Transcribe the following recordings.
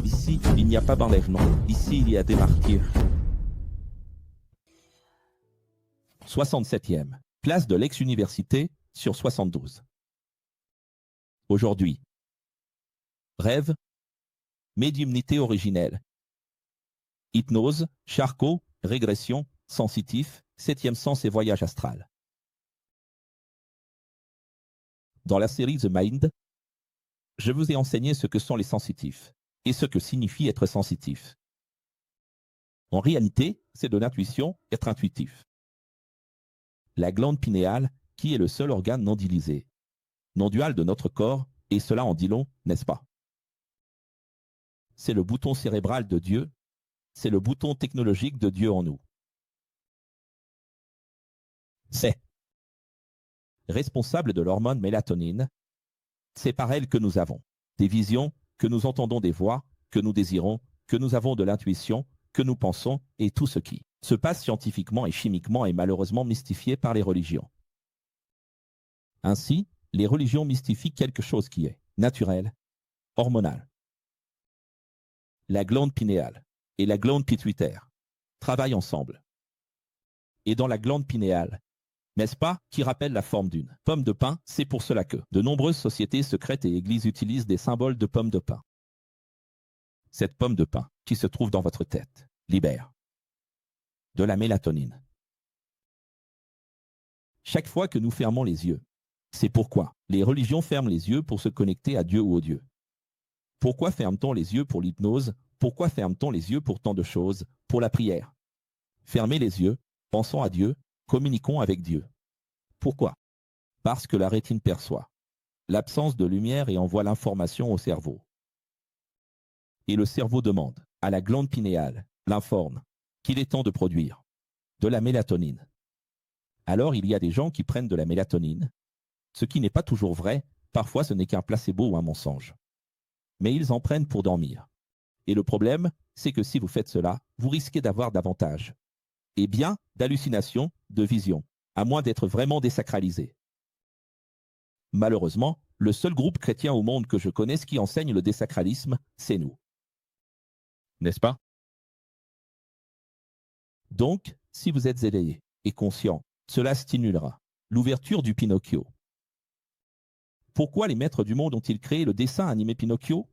Ici, il n'y a pas d'enlèvement. Ici, il y a des martyrs. 67e. Place de l'ex-université sur 72. Aujourd'hui. Rêve. Médiumnité originelle. Hypnose, Charcot, régression, sensitif, 7e sens et voyage astral. Dans la série The Mind, je vous ai enseigné ce que sont les sensitifs et ce que signifie être sensitif. En réalité, c'est de l'intuition, être intuitif. La glande pinéale, qui est le seul organe non divisé, non dual de notre corps, et cela en dit long, n'est-ce pas? C'est le bouton cérébral de Dieu, c'est le bouton technologique de Dieu en nous. C'est responsable de l'hormone mélatonine. C'est par elle que nous avons des visions, que nous entendons des voix, que nous désirons, que nous avons de l'intuition, que nous pensons, et tout ce qui se passe scientifiquement et chimiquement est malheureusement mystifié par les religions. Ainsi, les religions mystifient quelque chose qui est naturel, hormonal. La glande pinéale et la glande pituitaire travaillent ensemble. Et dans la glande pinéale, n'est-ce pas, qui rappelle la forme d'une pomme de pin, c'est pour cela que de nombreuses sociétés secrètes et églises utilisent des symboles de pomme de pin. Cette pomme de pin, qui se trouve dans votre tête, libère de la mélatonine. Chaque fois que nous fermons les yeux, c'est pourquoi les religions ferment les yeux pour se connecter à Dieu ou aux dieux. Pourquoi ferme-t-on les yeux pour l'hypnose? Pourquoi ferme-t-on les yeux pour tant de choses? Pour la prière. Fermez les yeux, pensons à Dieu, communiquons avec Dieu. Pourquoi? Parce que la rétine perçoit l'absence de lumière et envoie l'information au cerveau. Et le cerveau demande à la glande pinéale, l'informe, qu'il est temps de produire de la mélatonine. Alors il y a des gens qui prennent de la mélatonine, ce qui n'est pas toujours vrai, parfois ce n'est qu'un placebo ou un mensonge. Mais ils en prennent pour dormir. Et le problème, c'est que si vous faites cela, vous risquez d'avoir davantage. Et bien, d'hallucinations, de visions, à moins d'être vraiment désacralisé. Malheureusement, le seul groupe chrétien au monde que je connaisse qui enseigne le désacralisme, c'est nous. N'est-ce pas? Donc, si vous êtes éveillé et conscient, cela stimulera l'ouverture du Pinocchio. Pourquoi les maîtres du monde ont-ils créé le dessin animé Pinocchio?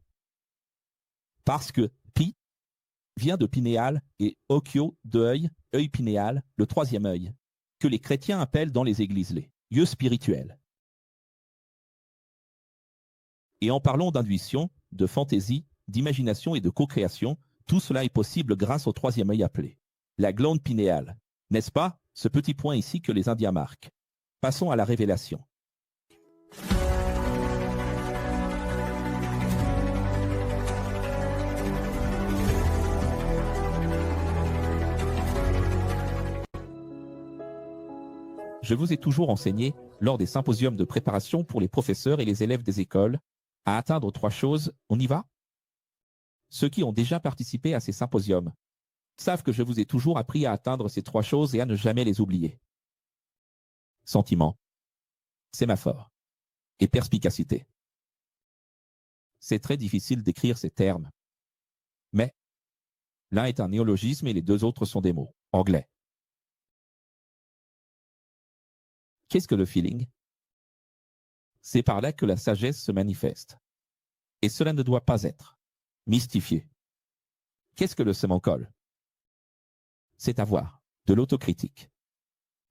Parce que Pi vient de pinéal et Occhio de œil, œil pinéal, le troisième œil, que les chrétiens appellent dans les églises les yeux spirituels. Et en parlant d'intuition, de fantaisie, d'imagination et de co-création, tout cela est possible grâce au troisième œil appelé la glande pinéale. N'est-ce pas, ce petit point ici que les Indiens marquent? Passons à la révélation. Je vous ai toujours enseigné, lors des symposiums de préparation pour les professeurs et les élèves des écoles, à atteindre 3 choses. On y va? Ceux qui ont déjà participé à ces symposiums savent que je vous ai toujours appris à atteindre ces 3 choses et à ne jamais les oublier. Sentiment, sémaphore et perspicacité. C'est très difficile d'écrire ces termes. Mais l'un est un néologisme et les 2 autres sont des mots anglais. Qu'est-ce que le feeling? C'est par là que la sagesse se manifeste. Et cela ne doit pas être mystifié. Qu'est-ce que le sémancole? C'est avoir de l'autocritique.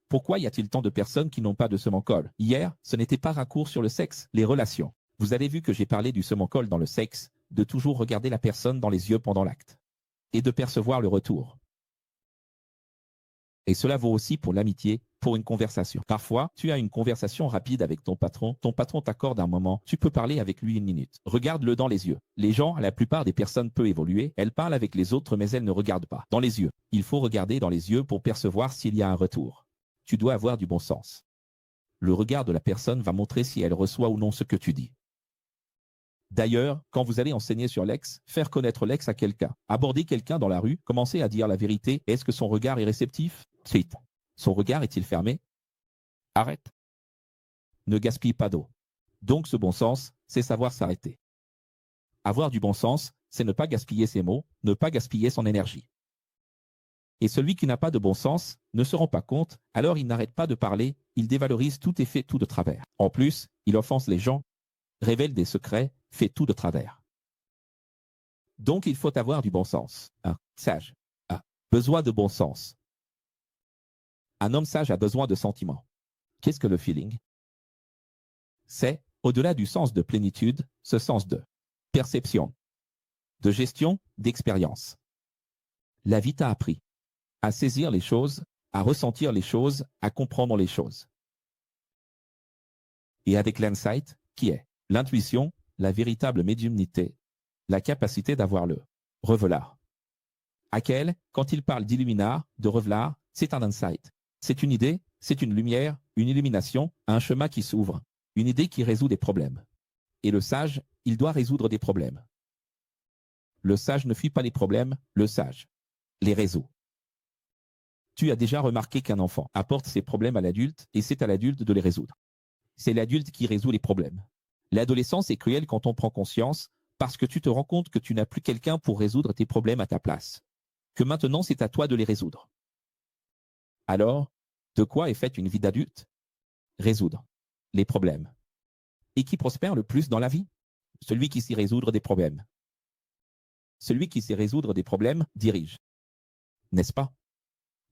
Pourquoi y a-t-il tant de personnes qui n'ont pas de sémancole? Hier, ce n'était pas raccourt sur le sexe, les relations. Vous avez vu que j'ai parlé du sémancole dans le sexe, de toujours regarder la personne dans les yeux pendant l'acte. Et de percevoir le retour. Et cela vaut aussi pour l'amitié, pour une conversation. Parfois, tu as une conversation rapide avec ton patron t'accorde un moment, tu peux parler avec lui 1 minute. Regarde-le dans les yeux. Les gens, la plupart des personnes peu évoluées, elles parlent avec les autres mais elles ne regardent pas. Dans les yeux. Il faut regarder dans les yeux pour percevoir s'il y a un retour. Tu dois avoir du bon sens. Le regard de la personne va montrer si elle reçoit ou non ce que tu dis. D'ailleurs, quand vous allez enseigner sur l'ex, faire connaître l'ex à quelqu'un, aborder quelqu'un dans la rue, commencer à dire la vérité, est-ce que son regard est réceptif? Suite. Son regard est-il fermé? Arrête. Ne gaspille pas d'eau. Donc ce bon sens, c'est savoir s'arrêter. Avoir du bon sens, c'est ne pas gaspiller ses mots, ne pas gaspiller son énergie. Et celui qui n'a pas de bon sens ne se rend pas compte, alors il n'arrête pas de parler, il dévalorise tout et fait tout de travers. En plus, il offense les gens, révèle des secrets, fait tout de travers. Donc il faut avoir du bon sens. Un sage a besoin de bon sens. Un homme sage a besoin de sentiments. Qu'est-ce que le feeling? C'est, au-delà du sens de plénitude, ce sens de perception, de gestion, d'expérience. La vie t'a appris à saisir les choses, à ressentir les choses, à comprendre les choses. Et avec l'insight, qui est l'intuition, la véritable médiumnité, la capacité d'avoir le revelard. Haeckel, quand il parle d'illuminar, de revelard, c'est un insight. C'est une idée, c'est une lumière, une illumination, un chemin qui s'ouvre, une idée qui résout des problèmes. Et le sage, il doit résoudre des problèmes. Le sage ne fuit pas les problèmes, le sage les résout. Tu as déjà remarqué qu'un enfant apporte ses problèmes à l'adulte et c'est à l'adulte de les résoudre. C'est l'adulte qui résout les problèmes. L'adolescence est cruelle quand on prend conscience parce que tu te rends compte que tu n'as plus quelqu'un pour résoudre tes problèmes à ta place. Que maintenant c'est à toi de les résoudre. Alors, de quoi est faite une vie d'adulte? Résoudre les problèmes. Et qui prospère le plus dans la vie? Celui qui sait résoudre des problèmes. Celui qui sait résoudre des problèmes dirige. N'est-ce pas?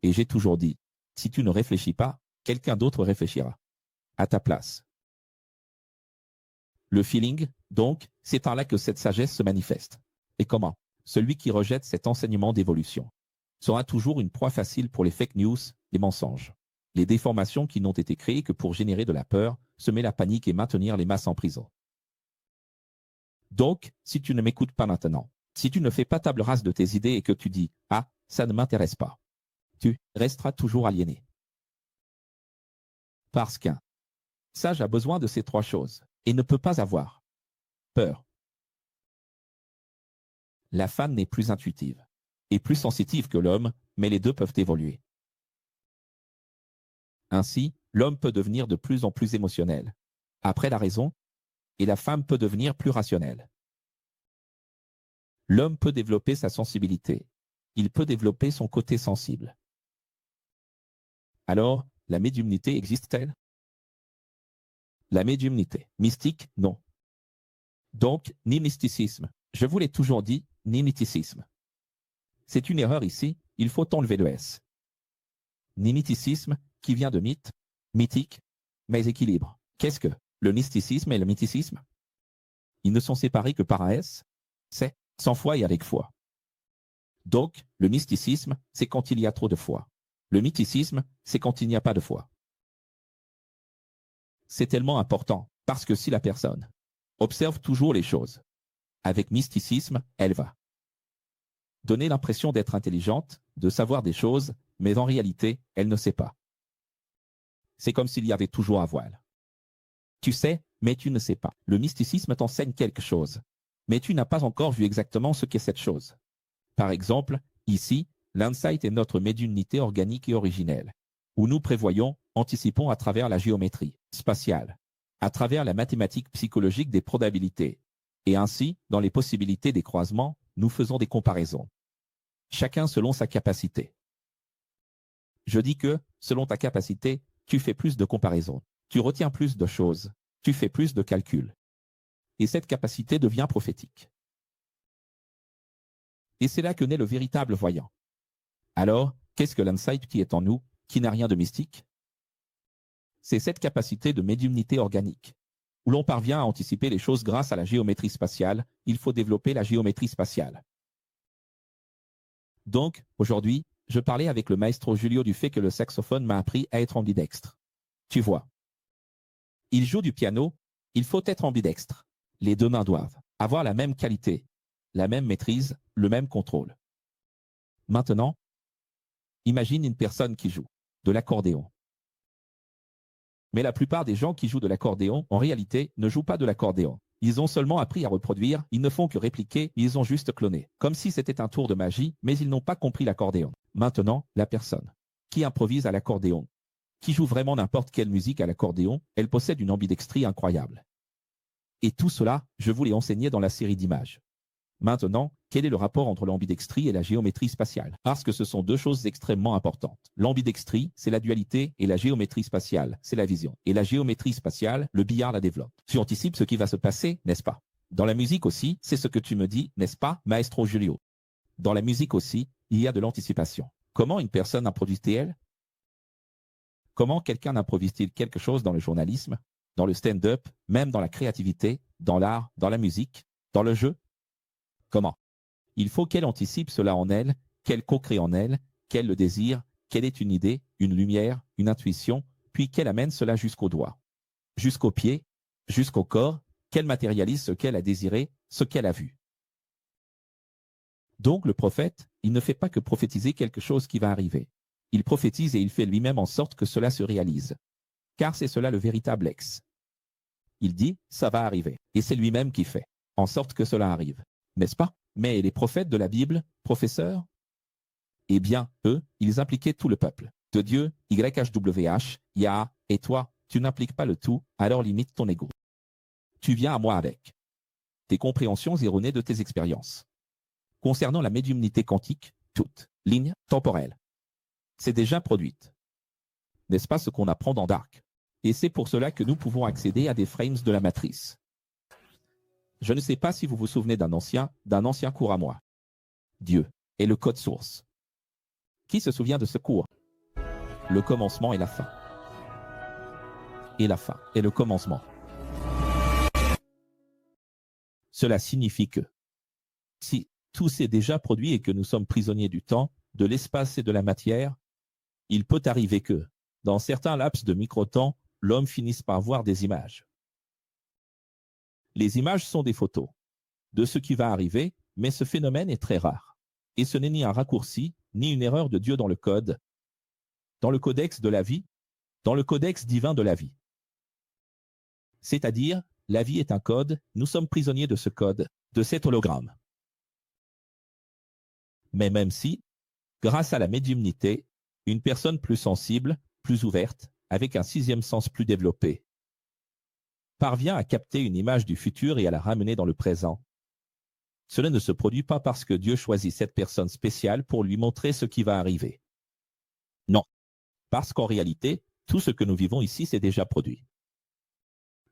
Et j'ai toujours dit, si tu ne réfléchis pas, quelqu'un d'autre réfléchira à ta place. Le feeling, donc, c'est par là que cette sagesse se manifeste. Et comment? Celui qui rejette cet enseignement d'évolution sera toujours une proie facile pour les fake news, les mensonges, les déformations qui n'ont été créées que pour générer de la peur, semer la panique et maintenir les masses en prison. Donc, si tu ne m'écoutes pas maintenant, si tu ne fais pas table rase de tes idées et que tu dis « Ah, ça ne m'intéresse pas », tu resteras toujours aliéné. Parce qu'un sage a besoin de ces trois choses et ne peut pas avoir peur. La femme n'est plus intuitive et plus sensitive que l'homme, mais les deux peuvent évoluer. Ainsi, l'homme peut devenir de plus en plus émotionnel, après la raison, et la femme peut devenir plus rationnelle. L'homme peut développer sa sensibilité, il peut développer son côté sensible. Alors, la médiumnité existe-t-elle? La médiumnité mystique, non. Donc, ni mysticisme, je vous l'ai toujours dit, ni mythicisme. C'est une erreur ici, il faut enlever le S. Ni mythicisme, qui vient de mythe, mythique, mais équilibre. Qu'est-ce que le mysticisme et le mythicisme? Ils ne sont séparés que par un S, c'est sans foi et avec foi. Donc, le mysticisme, c'est quand il y a trop de foi. Le mythicisme, c'est quand il n'y a pas de foi. C'est tellement important, parce que si la personne observe toujours les choses, avec mysticisme, elle va donner l'impression d'être intelligente, de savoir des choses, mais en réalité, elle ne sait pas. C'est comme s'il y avait toujours un voile. Tu sais, mais tu ne sais pas. Le mysticisme t'enseigne quelque chose, mais tu n'as pas encore vu exactement ce qu'est cette chose. Par exemple, ici, l'insight est notre médiumnité organique et originelle, où nous prévoyons, anticipons à travers la géométrie spatiale, à travers la mathématique psychologique des probabilités. Et ainsi, dans les possibilités des croisements, nous faisons des comparaisons. Chacun selon sa capacité. Je dis que, selon ta capacité, tu fais plus de comparaisons, tu retiens plus de choses, tu fais plus de calculs. Et cette capacité devient prophétique. Et c'est là que naît le véritable voyant. Alors, qu'est-ce que l'insight qui est en nous, qui n'a rien de mystique? C'est cette capacité de médiumnité organique, où l'on parvient à anticiper les choses grâce à la géométrie spatiale. Il faut développer la géométrie spatiale. Donc, aujourd'hui, je parlais avec le maestro Julio du fait que le saxophone m'a appris à être ambidextre. Tu vois. Il joue du piano, il faut être ambidextre. Les deux mains doivent avoir la même qualité, la même maîtrise, le même contrôle. Maintenant, imagine une personne qui joue de l'accordéon. Mais la plupart des gens qui jouent de l'accordéon, en réalité, ne jouent pas de l'accordéon. Ils ont seulement appris à reproduire, ils ne font que répliquer, ils ont juste cloné. Comme si c'était un tour de magie, mais ils n'ont pas compris l'accordéon. Maintenant, la personne qui improvise à l'accordéon, qui joue vraiment n'importe quelle musique à l'accordéon, elle possède une ambidextrie incroyable. Et tout cela, je vous l'ai enseigné dans la série d'images. Maintenant, quel est le rapport entre l'ambidextrie et la géométrie spatiale? Parce que ce sont deux choses extrêmement importantes. L'ambidextrie, c'est la dualité, et la géométrie spatiale, c'est la vision. Et la géométrie spatiale, le billard la développe. Tu anticipes ce qui va se passer, n'est-ce pas? Dans la musique aussi, c'est ce que tu me dis, n'est-ce pas, Maestro Julio? Dans la musique aussi, il y a de l'anticipation. Comment une personne improvise-t-elle? Comment quelqu'un improvise-t-il quelque chose dans le journalisme, dans le stand-up, même dans la créativité, dans l'art, dans la musique, dans le jeu? Comment? Il faut qu'elle anticipe cela en elle, qu'elle co-crée en elle, qu'elle le désire, qu'elle ait une idée, une lumière, une intuition, puis qu'elle amène cela jusqu'au doigt, jusqu'au pied, jusqu'au corps, qu'elle matérialise ce qu'elle a désiré, ce qu'elle a vu. Donc le prophète, il ne fait pas que prophétiser quelque chose qui va arriver. Il prophétise et il fait lui-même en sorte que cela se réalise. Car c'est cela le véritable ex. Il dit, ça va arriver. Et c'est lui-même qui fait, en sorte que cela arrive. N'est-ce pas? Mais les prophètes de la Bible, professeurs? Eh bien, eux, ils impliquaient tout le peuple. De Dieu, YHWH, Yah, et toi, tu n'impliques pas le tout, alors limite ton ego. Tu viens à moi avec tes compréhensions erronées de tes expériences. Concernant la médiumnité quantique, toute ligne temporelle, c'est déjà produite. N'est-ce pas ce qu'on apprend dans Dark? Et c'est pour cela que nous pouvons accéder à des frames de la matrice. Je ne sais pas si vous vous souvenez d'un ancien cours à moi. Dieu est le code source. Qui se souvient de ce cours? Le commencement et la fin. Et la fin est le commencement. Cela signifie que si tout s'est déjà produit et que nous sommes prisonniers du temps, de l'espace et de la matière, il peut arriver que, dans certains laps de micro-temps, l'homme finisse par voir des images. Les images sont des photos de ce qui va arriver, mais ce phénomène est très rare. Et ce n'est ni un raccourci, ni une erreur de Dieu dans le code, dans le codex de la vie, dans le codex divin de la vie. C'est-à-dire, la vie est un code, nous sommes prisonniers de ce code, de cet hologramme. Mais même si, grâce à la médiumnité, une personne plus sensible, plus ouverte, avec un sixième sens plus développé, parvient à capter une image du futur et à la ramener dans le présent, cela ne se produit pas parce que Dieu choisit cette personne spéciale pour lui montrer ce qui va arriver. Non, parce qu'en réalité, tout ce que nous vivons ici s'est déjà produit.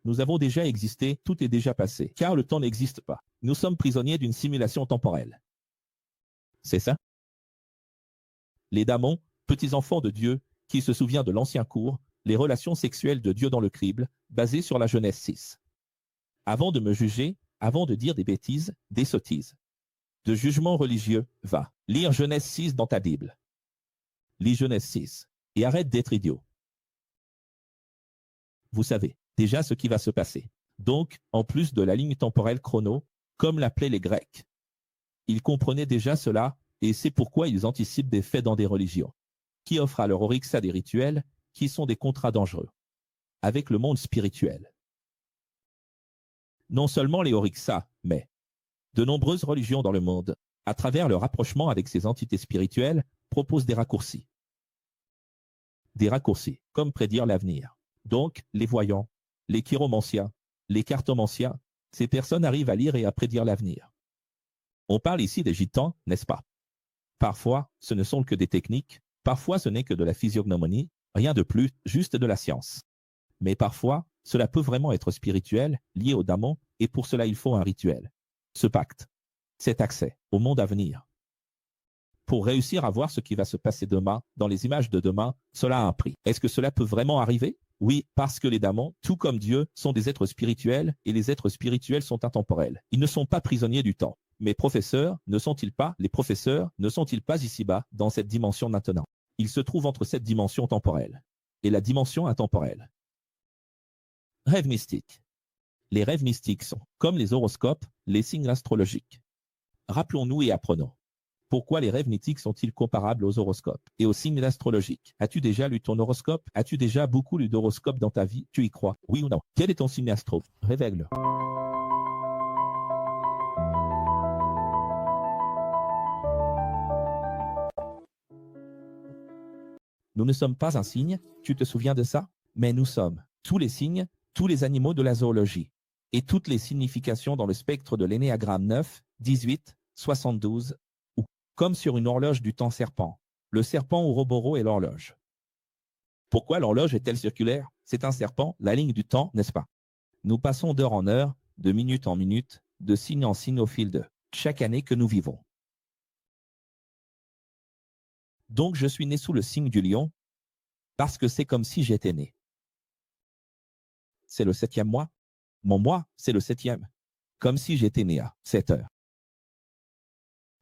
Nous avons déjà existé, tout est déjà passé, car le temps n'existe pas. Nous sommes prisonniers d'une simulation temporelle. C'est ça? Les damons, petits-enfants de Dieu, qui se souvient de l'ancien cours, les relations sexuelles de Dieu dans le crible, basées sur la Genèse 6. Avant de me juger, avant de dire des bêtises, des sottises, de jugement religieux, va lire Genèse 6 dans ta Bible. Lis Genèse 6 et arrête d'être idiot. Vous savez déjà ce qui va se passer. Donc, en plus de la ligne temporelle chrono, comme l'appelaient les Grecs, ils comprenaient déjà cela et c'est pourquoi ils anticipent des faits dans des religions, qui offrent à leur orixa des rituels qui sont des contrats dangereux avec le monde spirituel. Non seulement les orixa, mais de nombreuses religions dans le monde, à travers leur rapprochement avec ces entités spirituelles, proposent des raccourcis. Des raccourcis, comme prédire l'avenir. Donc, les voyants, les chiromanciens, les cartomanciens, ces personnes arrivent à lire et à prédire l'avenir. On parle ici des gitans, n'est-ce pas? Parfois, ce ne sont que des techniques, parfois ce n'est que de la physiognomonie, rien de plus, juste de la science. Mais parfois, cela peut vraiment être spirituel, lié au démon, et pour cela il faut un rituel. Ce pacte, cet accès au monde à venir. Pour réussir à voir ce qui va se passer demain, dans les images de demain, cela a un prix. Est-ce que cela peut vraiment arriver? Oui, parce que les démons, tout comme Dieu, sont des êtres spirituels, et les êtres spirituels sont intemporels. Ils ne sont pas prisonniers du temps. Mais les professeurs ne sont-ils pas ici-bas, dans cette dimension maintenant? Ils se trouvent entre cette dimension temporelle et la dimension intemporelle. Rêves mystiques. Les rêves mystiques sont, comme les horoscopes, les signes astrologiques. Rappelons-nous et apprenons. Pourquoi les rêves mythiques sont-ils comparables aux horoscopes et aux signes astrologiques? As-tu déjà lu ton horoscope? As-tu déjà beaucoup lu d'horoscopes dans ta vie? Tu y crois? Oui ou non? Quel est ton signe astro? Révèle-le. Nous ne sommes pas un signe, tu te souviens de ça? Mais nous sommes tous les signes, tous les animaux de la zoologie, et toutes les significations dans le spectre de l'énéagramme 9, 18, 72, ou comme sur une horloge du temps serpent. Le serpent Ouroboros est l'horloge. Pourquoi l'horloge est-elle circulaire? C'est un serpent, la ligne du temps, n'est-ce pas? Nous passons d'heure en heure, de minute en minute, de signe en signe au fil de chaque année que nous vivons. Donc je suis né sous le signe du lion, parce que c'est comme si j'étais né. C'est le 7e mois. Mon mois, c'est le 7e. Comme si j'étais né à 7 heures.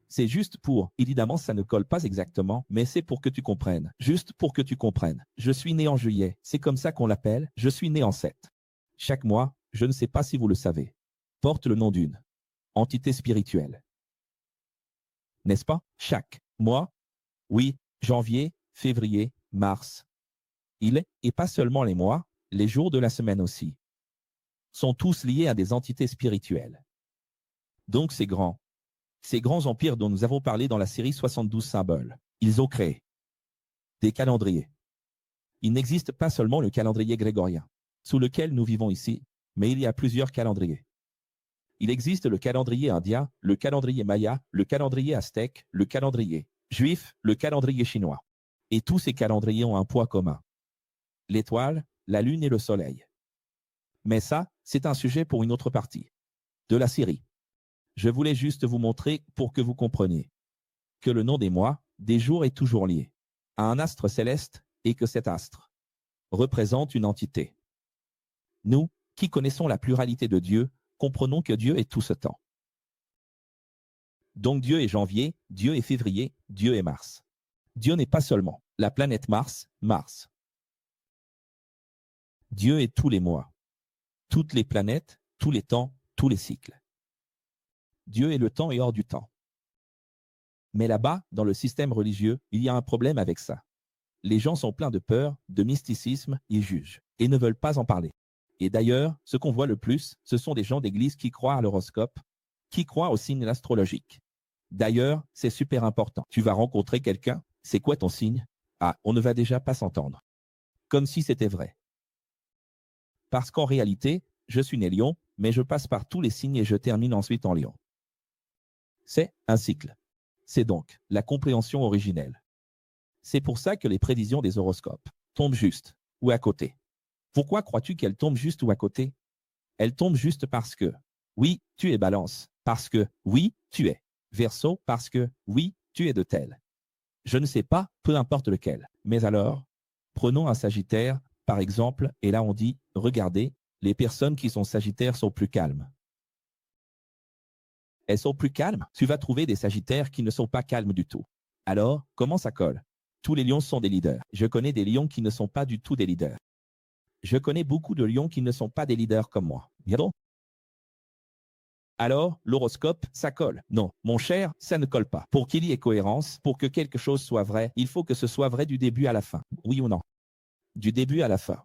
C'est juste pour, évidemment ça ne colle pas exactement, mais c'est pour que tu comprennes. Juste pour que tu comprennes. Je suis né en juillet, c'est comme ça qu'on l'appelle, je suis né en 7. Chaque mois, je ne sais pas si vous le savez, porte le nom d'une entité spirituelle. N'est-ce pas? Chaque mois, oui, janvier, février, mars. Et pas seulement les mois, les jours de la semaine aussi, sont tous liés à des entités spirituelles. Donc ces grands empires dont nous avons parlé dans la série 72 symboles, ils ont créé des calendriers. Il n'existe pas seulement le calendrier grégorien, sous lequel nous vivons ici, mais il y a plusieurs calendriers. Il existe le calendrier indien, le calendrier maya, le calendrier aztèque, le calendrier juif, le calendrier chinois. Et tous ces calendriers ont un point commun. L'étoile, la lune et le soleil. Mais ça, c'est un sujet pour une autre partie de la série. Je voulais juste vous montrer pour que vous compreniez que le nom des mois, des jours est toujours lié à un astre céleste et que cet astre représente une entité. Nous, qui connaissons la pluralité de Dieu, comprenons que Dieu est tout ce temps. Donc Dieu est janvier, Dieu est février, Dieu est mars. Dieu n'est pas seulement la planète Mars, Mars. Dieu est tous les mois, toutes les planètes, tous les temps, tous les cycles. Dieu est le temps et hors du temps. Mais là-bas, dans le système religieux, il y a un problème avec ça. Les gens sont pleins de peur, de mysticisme, ils jugent et ne veulent pas en parler. Et d'ailleurs, ce qu'on voit le plus, ce sont des gens d'église qui croient à l'horoscope, qui croient au signe astrologique. D'ailleurs, c'est super important. Tu vas rencontrer quelqu'un, c'est quoi ton signe? Ah, on ne va déjà pas s'entendre. Comme si c'était vrai. Parce qu'en réalité, je suis né lion, mais je passe par tous les signes et je termine ensuite en lion. C'est un cycle. C'est donc la compréhension originelle. C'est pour ça que les prévisions des horoscopes tombent juste ou à côté. Pourquoi crois-tu qu'elles tombent juste ou à côté? Elles tombent juste parce que, oui, tu es Balance, parce que, oui, tu es Verseau, parce que, oui, tu es de tel. Je ne sais pas, peu importe lequel. Mais alors, prenons un Sagittaire, par exemple, et là on dit, regardez, les personnes qui sont Sagittaires sont plus calmes. Elles sont plus calmes? Tu vas trouver des Sagittaires qui ne sont pas calmes du tout. Alors, comment ça colle? Tous les lions sont des leaders. Je connais des lions qui ne sont pas du tout des leaders. Je connais beaucoup de lions qui ne sont pas des leaders comme moi. Bien donc? Alors, l'horoscope, ça colle. Non, mon cher, ça ne colle pas. Pour qu'il y ait cohérence, pour que quelque chose soit vrai, il faut que ce soit vrai du début à la fin. Oui ou non? Du début à la fin.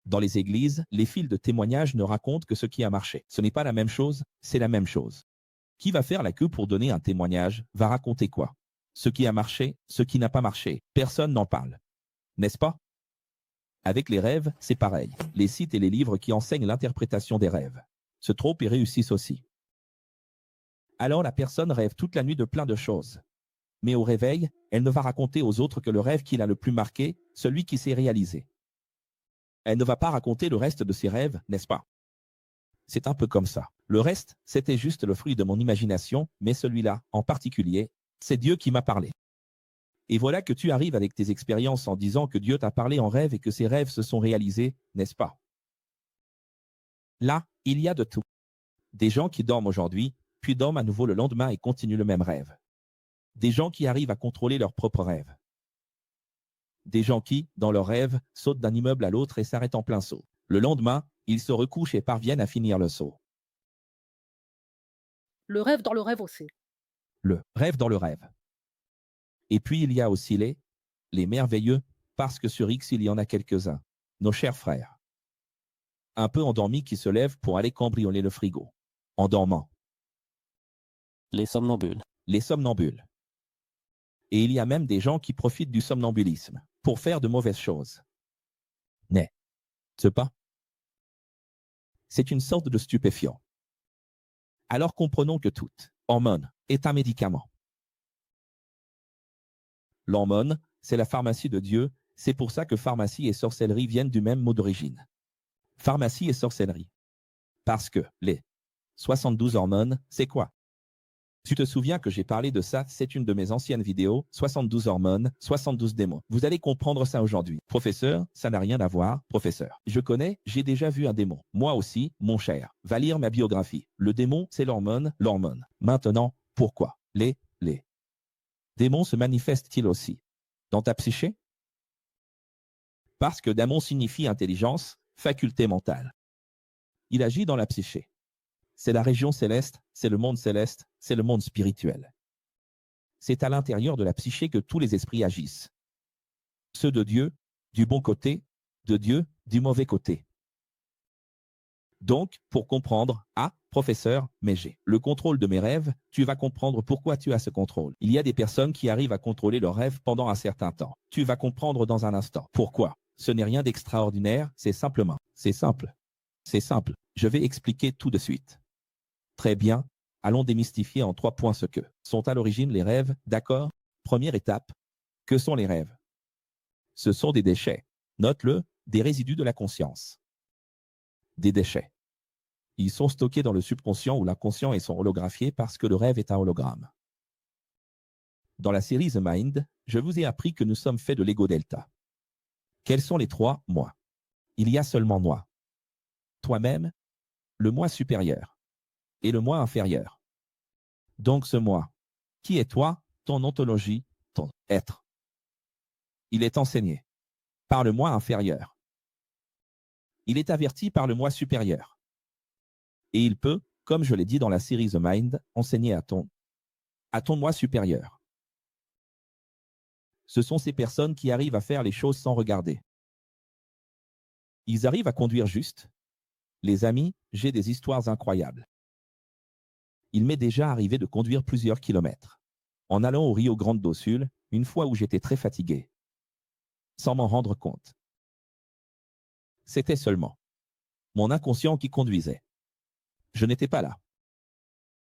Dans les églises, les fils de témoignage ne racontent que ce qui a marché. Ce n'est pas la même chose, c'est la même chose. Qui va faire la queue pour donner un témoignage, va raconter quoi? Ce qui a marché, ce qui n'a pas marché. Personne n'en parle. N'est-ce pas? Avec les rêves, c'est pareil. Les sites et les livres qui enseignent l'interprétation des rêves se trompent et réussissent aussi. Alors la personne rêve toute la nuit de plein de choses. Mais au réveil, elle ne va raconter aux autres que le rêve qui l'a le plus marqué, celui qui s'est réalisé. Elle ne va pas raconter le reste de ses rêves, n'est-ce pas? C'est un peu comme ça. Le reste, c'était juste le fruit de mon imagination, mais celui-là, en particulier, c'est Dieu qui m'a parlé. Et voilà que tu arrives avec tes expériences en disant que Dieu t'a parlé en rêve et que ces rêves se sont réalisés, n'est-ce pas? Là, il y a de tout. Des gens qui dorment aujourd'hui, puis dorment à nouveau le lendemain et continuent le même rêve. Des gens qui arrivent à contrôler leurs propres rêves. Des gens qui, dans leurs rêves, sautent d'un immeuble à l'autre et s'arrêtent en plein saut. Le lendemain, ils se recouchent et parviennent à finir le saut. Le rêve dans le rêve aussi. Le rêve dans le rêve. Et puis il y a aussi les merveilleux, parce que sur X il y en a quelques-uns, nos chers frères. Un peu endormis qui se lèvent pour aller cambrioler le frigo. En dormant. Les somnambules. Les somnambules. Et il y a même des gens qui profitent du somnambulisme pour faire de mauvaises choses. N'est-ce pas? C'est une sorte de stupéfiant. Alors comprenons que toute hormone est un médicament. L'hormone, c'est la pharmacie de Dieu. C'est pour ça que pharmacie et sorcellerie viennent du même mot d'origine. Pharmacie et sorcellerie. Parce que les 72 hormones, c'est quoi? Tu te souviens que j'ai parlé de ça, c'est une de mes anciennes vidéos, 72 hormones, 72 démons. Vous allez comprendre ça aujourd'hui. Professeur, ça n'a rien à voir, professeur. Je connais, j'ai déjà vu un démon. Moi aussi, mon cher. Va lire ma biographie. Le démon, c'est l'hormone, l'hormone. Maintenant, pourquoi? Les démons se manifestent-ils aussi dans ta psyché? Parce que démon signifie intelligence, faculté mentale. Il agit dans la psyché. C'est la région céleste, c'est le monde céleste, c'est le monde spirituel. C'est à l'intérieur de la psyché que tous les esprits agissent. Ceux de Dieu, du bon côté, de Dieu, du mauvais côté. Donc, pour comprendre, professeur, mais j'ai le contrôle de mes rêves, tu vas comprendre pourquoi tu as ce contrôle. Il y a des personnes qui arrivent à contrôler leurs rêves pendant un certain temps. Tu vas comprendre dans un instant. Pourquoi? Ce n'est rien d'extraordinaire, c'est simplement. C'est simple. C'est simple. Je vais expliquer tout de suite. Très bien, allons démystifier en 3 points ce que sont à l'origine les rêves, d'accord? Première étape, que sont les rêves? Ce sont des déchets. Note-le, des résidus de la conscience. Des déchets. Ils sont stockés dans le subconscient ou l'inconscient et sont holographiés parce que le rêve est un hologramme. Dans la série The Mind, je vous ai appris que nous sommes faits de l'ego delta. Quels sont les 3 moi? Il y a seulement moi. Toi-même, le moi supérieur et le moi inférieur. Donc ce moi, qui est toi, ton ontologie, ton être? Il est enseigné par le moi inférieur. Il est averti par le moi supérieur. Et il peut, comme je l'ai dit dans la série The Mind, enseigner à ton moi supérieur. Ce sont ces personnes qui arrivent à faire les choses sans regarder. Ils arrivent à conduire juste. Les amis, j'ai des histoires incroyables. Il m'est déjà arrivé de conduire plusieurs kilomètres. En allant au Rio Grande do Sul, une fois où j'étais très fatigué. Sans m'en rendre compte. C'était seulement mon inconscient qui conduisait. Je n'étais pas là.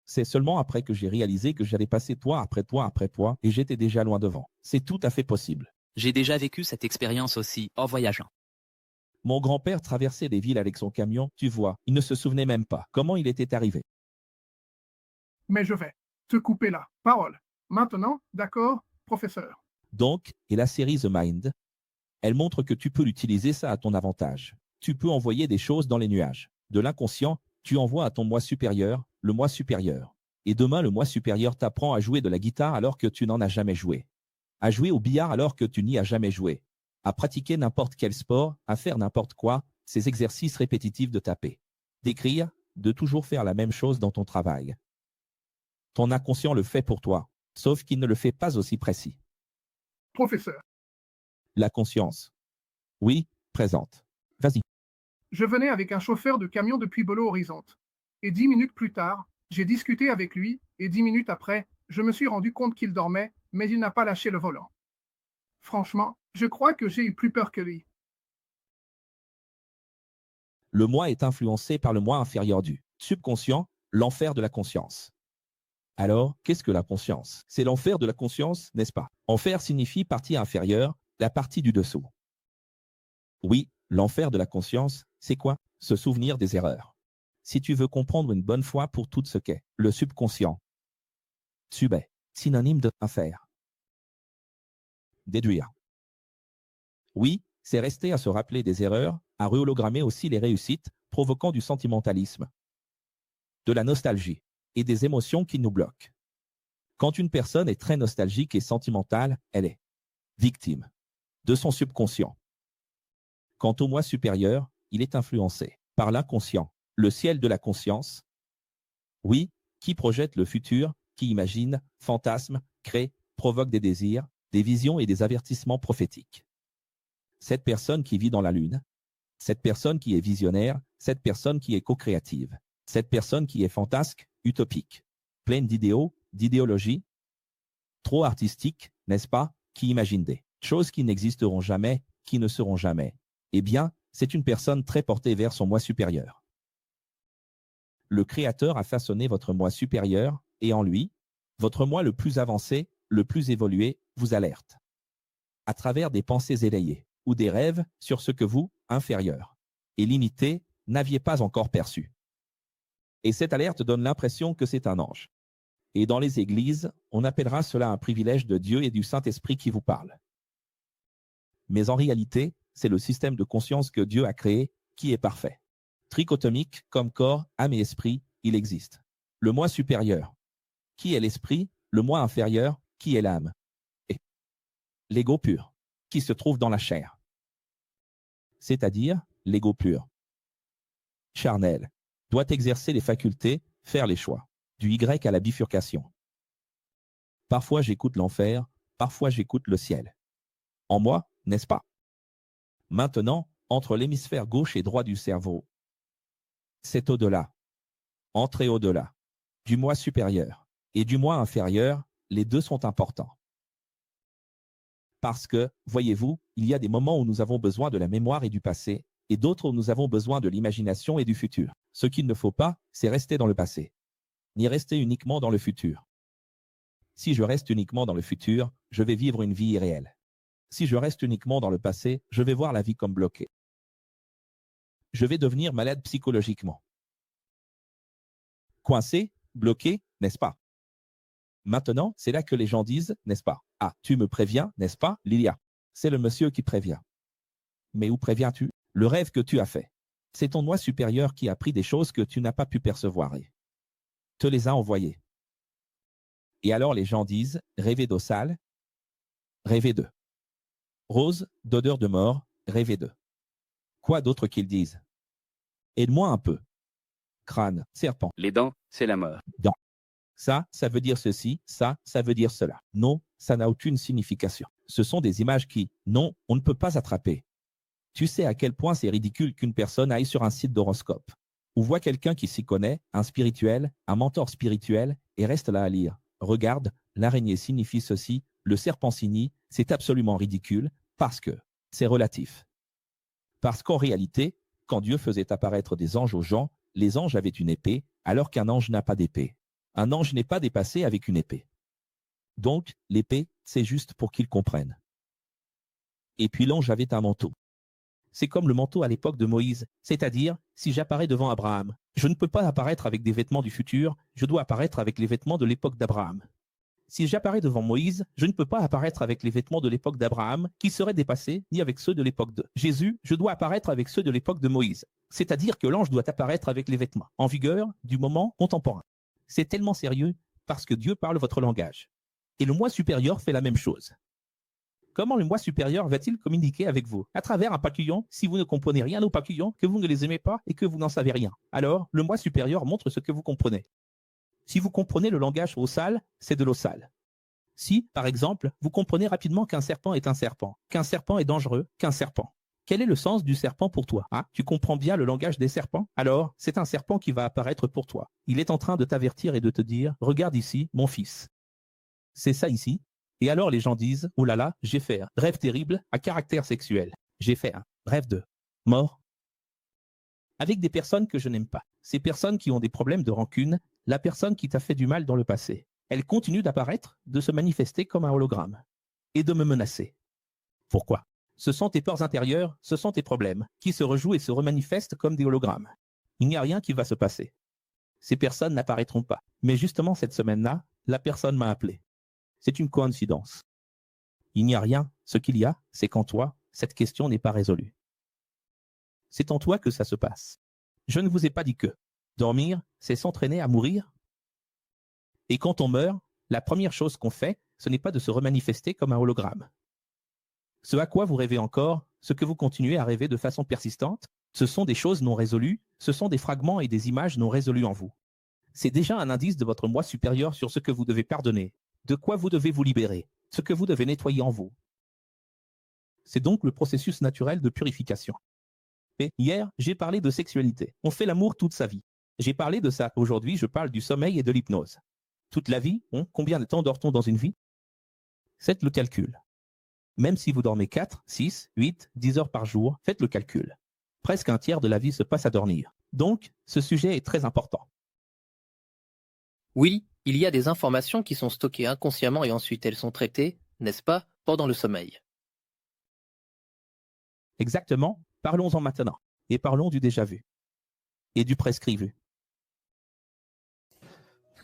C'est seulement après que j'ai réalisé que j'allais passer toit après toit après toit et j'étais déjà loin devant. C'est tout à fait possible. J'ai déjà vécu cette expérience aussi en voyageant. Mon grand-père traversait des villes avec son camion, tu vois, il ne se souvenait même pas comment il était arrivé. Mais je vais te couper la parole. Maintenant, d'accord, professeur? Donc, et la série The Mind, elle montre que tu peux l'utiliser ça à ton avantage. Tu peux envoyer des choses dans les nuages. De l'inconscient, tu envoies à ton moi supérieur, le moi supérieur. Et demain, le moi supérieur t'apprend à jouer de la guitare alors que tu n'en as jamais joué. À jouer au billard alors que tu n'y as jamais joué. À pratiquer n'importe quel sport, à faire n'importe quoi, ces exercices répétitifs de taper. D'écrire, de toujours faire la même chose dans ton travail. Ton inconscient le fait pour toi, sauf qu'il ne le fait pas aussi précis. Professeur, La conscience. Oui, présente. Vas-y. je venais avec un chauffeur de camion depuis Belo Horizonte. Et 10 minutes plus tard, j'ai discuté avec lui, et 10 minutes après, je me suis rendu compte qu'il dormait, mais il n'a pas lâché le volant. Franchement, je crois que j'ai eu plus peur que lui. Le moi est influencé par le moi inférieur du subconscient, l'enfer de la conscience. Alors, qu'est-ce que la conscience? C'est l'enfer de la conscience, n'est-ce pas? Enfer signifie partie inférieure, la partie du dessous. Oui, l'enfer de la conscience, c'est quoi? Se souvenir des erreurs. Si tu veux comprendre une bonne fois pour tout ce qu'est le subconscient, subet, synonyme de faire. Déduire. Oui, c'est rester à se rappeler des erreurs, à réhologrammer aussi les réussites, provoquant du sentimentalisme, de la nostalgie et des émotions qui nous bloquent. Quand une personne est très nostalgique et sentimentale, elle est victime de son subconscient. Quant au moi supérieur, il est influencé par l'inconscient, le ciel de la conscience. Oui, qui projette le futur, qui imagine, fantasme, crée, provoque des désirs, des visions et des avertissements prophétiques. Cette personne qui vit dans la lune, cette personne qui est visionnaire, cette personne qui est co-créative, cette personne qui est fantasque, utopique, pleine d'idéaux, d'idéologie, trop artistique, n'est-ce pas, qui imagine des choses qui n'existeront jamais, qui ne seront jamais. Eh bien, c'est une personne très portée vers son moi supérieur. le Créateur a façonné votre moi supérieur et en lui, votre moi le plus avancé, le plus évolué, vous alerte. À travers des pensées élayées ou des rêves sur ce que vous, inférieur et limité, n'aviez pas encore perçu. Et cette alerte donne l'impression que c'est un ange. Et dans les églises, on appellera cela un privilège de Dieu et du Saint-Esprit qui vous parle. Mais en réalité, c'est le système de conscience que Dieu a créé qui est parfait. Trichotomique, comme corps, âme et esprit, il existe. Le moi supérieur, qui est l'esprit, le moi inférieur, qui est l'âme, et l'ego pur, qui se trouve dans la chair. C'est-à-dire l'ego pur. Charnel, doit exercer les facultés, faire les choix, du Y à la bifurcation. Parfois j'écoute l'enfer, parfois j'écoute le ciel. En moi, n'est-ce pas? Maintenant, entre l'hémisphère gauche et droit du cerveau, c'est au-delà, entre et au-delà, du moi supérieur et du moi inférieur, les deux sont importants. Parce que, voyez-vous, il y a des moments où nous avons besoin de la mémoire et du passé, et d'autres où nous avons besoin de l'imagination et du futur. Ce qu'il ne faut pas, c'est rester dans le passé, ni rester uniquement dans le futur. Si je reste uniquement dans le futur, je vais vivre une vie irréelle. Si je reste uniquement dans le passé, je vais voir la vie comme bloquée. Je vais devenir malade psychologiquement. Coincé, bloqué, n'est-ce pas? Maintenant, c'est là que les gens disent, n'est-ce pas? Ah, tu me préviens, n'est-ce pas, Lilia? C'est le monsieur qui prévient. Mais où préviens-tu? Le rêve que tu as fait. C'est ton moi supérieur qui a pris des choses que tu n'as pas pu percevoir et te les a envoyées. Et alors les gens disent, rêver d'eau sale, rêver de rose, d'odeur de mort, rêver de. Quoi d'autre qu'ils disent? Aide-moi un peu. Crâne, serpent. Les dents, c'est la mort. Dents. Ça veut dire ceci, ça veut dire cela. Non, ça n'a aucune signification. Ce sont des images qui, non, on ne peut pas attraper. Tu sais à quel point c'est ridicule qu'une personne aille sur un site d'horoscope ou voit quelqu'un qui s'y connaît, un spirituel, un mentor spirituel, et reste là à lire. Regarde, l'araignée signifie ceci, le serpent signifie, c'est absolument ridicule, parce que c'est relatif. Parce qu'en réalité, quand Dieu faisait apparaître des anges aux gens, les anges avaient une épée, alors qu'un ange n'a pas d'épée. Un ange n'est pas dépassé avec une épée. Donc, l'épée, c'est juste pour qu'ils comprennent. Et puis l'ange avait un manteau. C'est comme le manteau à l'époque de Moïse, c'est-à-dire, si j'apparais devant Abraham, je ne peux pas apparaître avec des vêtements du futur, je dois apparaître avec les vêtements de l'époque d'Abraham. Si j'apparais devant Moïse, je ne peux pas apparaître avec les vêtements de l'époque d'Abraham, qui seraient dépassés, ni avec ceux de l'époque de Jésus, je dois apparaître avec ceux de l'époque de Moïse. C'est-à-dire que l'ange doit apparaître avec les vêtements en vigueur du moment contemporain. C'est tellement sérieux parce que Dieu parle votre langage. Et le moi supérieur fait la même chose. Comment le moi supérieur va-t-il communiquer avec vous? À travers un papillon, si vous ne comprenez rien aux papillons, que vous ne les aimez pas et que vous n'en savez rien. Alors, le moi supérieur montre ce que vous comprenez. Si vous comprenez le langage eau sale, c'est de l'eau sale. Si, par exemple, vous comprenez rapidement qu'un serpent est un serpent, qu'un serpent est dangereux, qu'un serpent. Quel est le sens du serpent pour toi? Ah, tu comprends bien le langage des serpents? Alors, c'est un serpent qui va apparaître pour toi. Il est en train de t'avertir et de te dire, regarde ici, mon fils. C'est ça ici. Et alors les gens disent, oh là là, j'ai fait un rêve terrible à caractère sexuel. J'ai fait un rêve de mort. Avec des personnes que je n'aime pas. Ces personnes qui ont des problèmes de rancune, la personne qui t'a fait du mal dans le passé. Elle continue d'apparaître, de se manifester comme un hologramme. Et de me menacer. Pourquoi? Ce sont tes peurs intérieures, ce sont tes problèmes, qui se rejouent et se remanifestent comme des hologrammes. Il n'y a rien qui va se passer. Ces personnes n'apparaîtront pas. Mais justement cette semaine-là, la personne m'a appelé. C'est une coïncidence. Il n'y a rien. Ce qu'il y a, c'est qu'en toi, cette question n'est pas résolue. C'est en toi que ça se passe. Je ne vous ai pas dit que dormir, c'est s'entraîner à mourir. Et quand on meurt, la première chose qu'on fait, ce n'est pas de se remanifester comme un hologramme. Ce à quoi vous rêvez encore, ce que vous continuez à rêver de façon persistante, ce sont des choses non résolues, ce sont des fragments et des images non résolues en vous. C'est déjà un indice de votre moi supérieur sur ce que vous devez pardonner, de quoi vous devez vous libérer, ce que vous devez nettoyer en vous. C'est donc le processus naturel de purification. Et hier, j'ai parlé de sexualité. On fait l'amour toute sa vie. J'ai parlé de ça. Aujourd'hui, je parle du sommeil et de l'hypnose. Toute la vie, combien de temps dort-on dans une vie? Faites le calcul. Même si vous dormez 4, 6, 8, 10 heures par jour, faites le calcul. Presque un tiers de la vie se passe à dormir. Donc, ce sujet est très important. Oui, il y a des informations qui sont stockées inconsciemment et ensuite elles sont traitées, n'est-ce pas, pendant le sommeil. Exactement, parlons-en maintenant, et parlons du déjà vu, et du prescrit vu.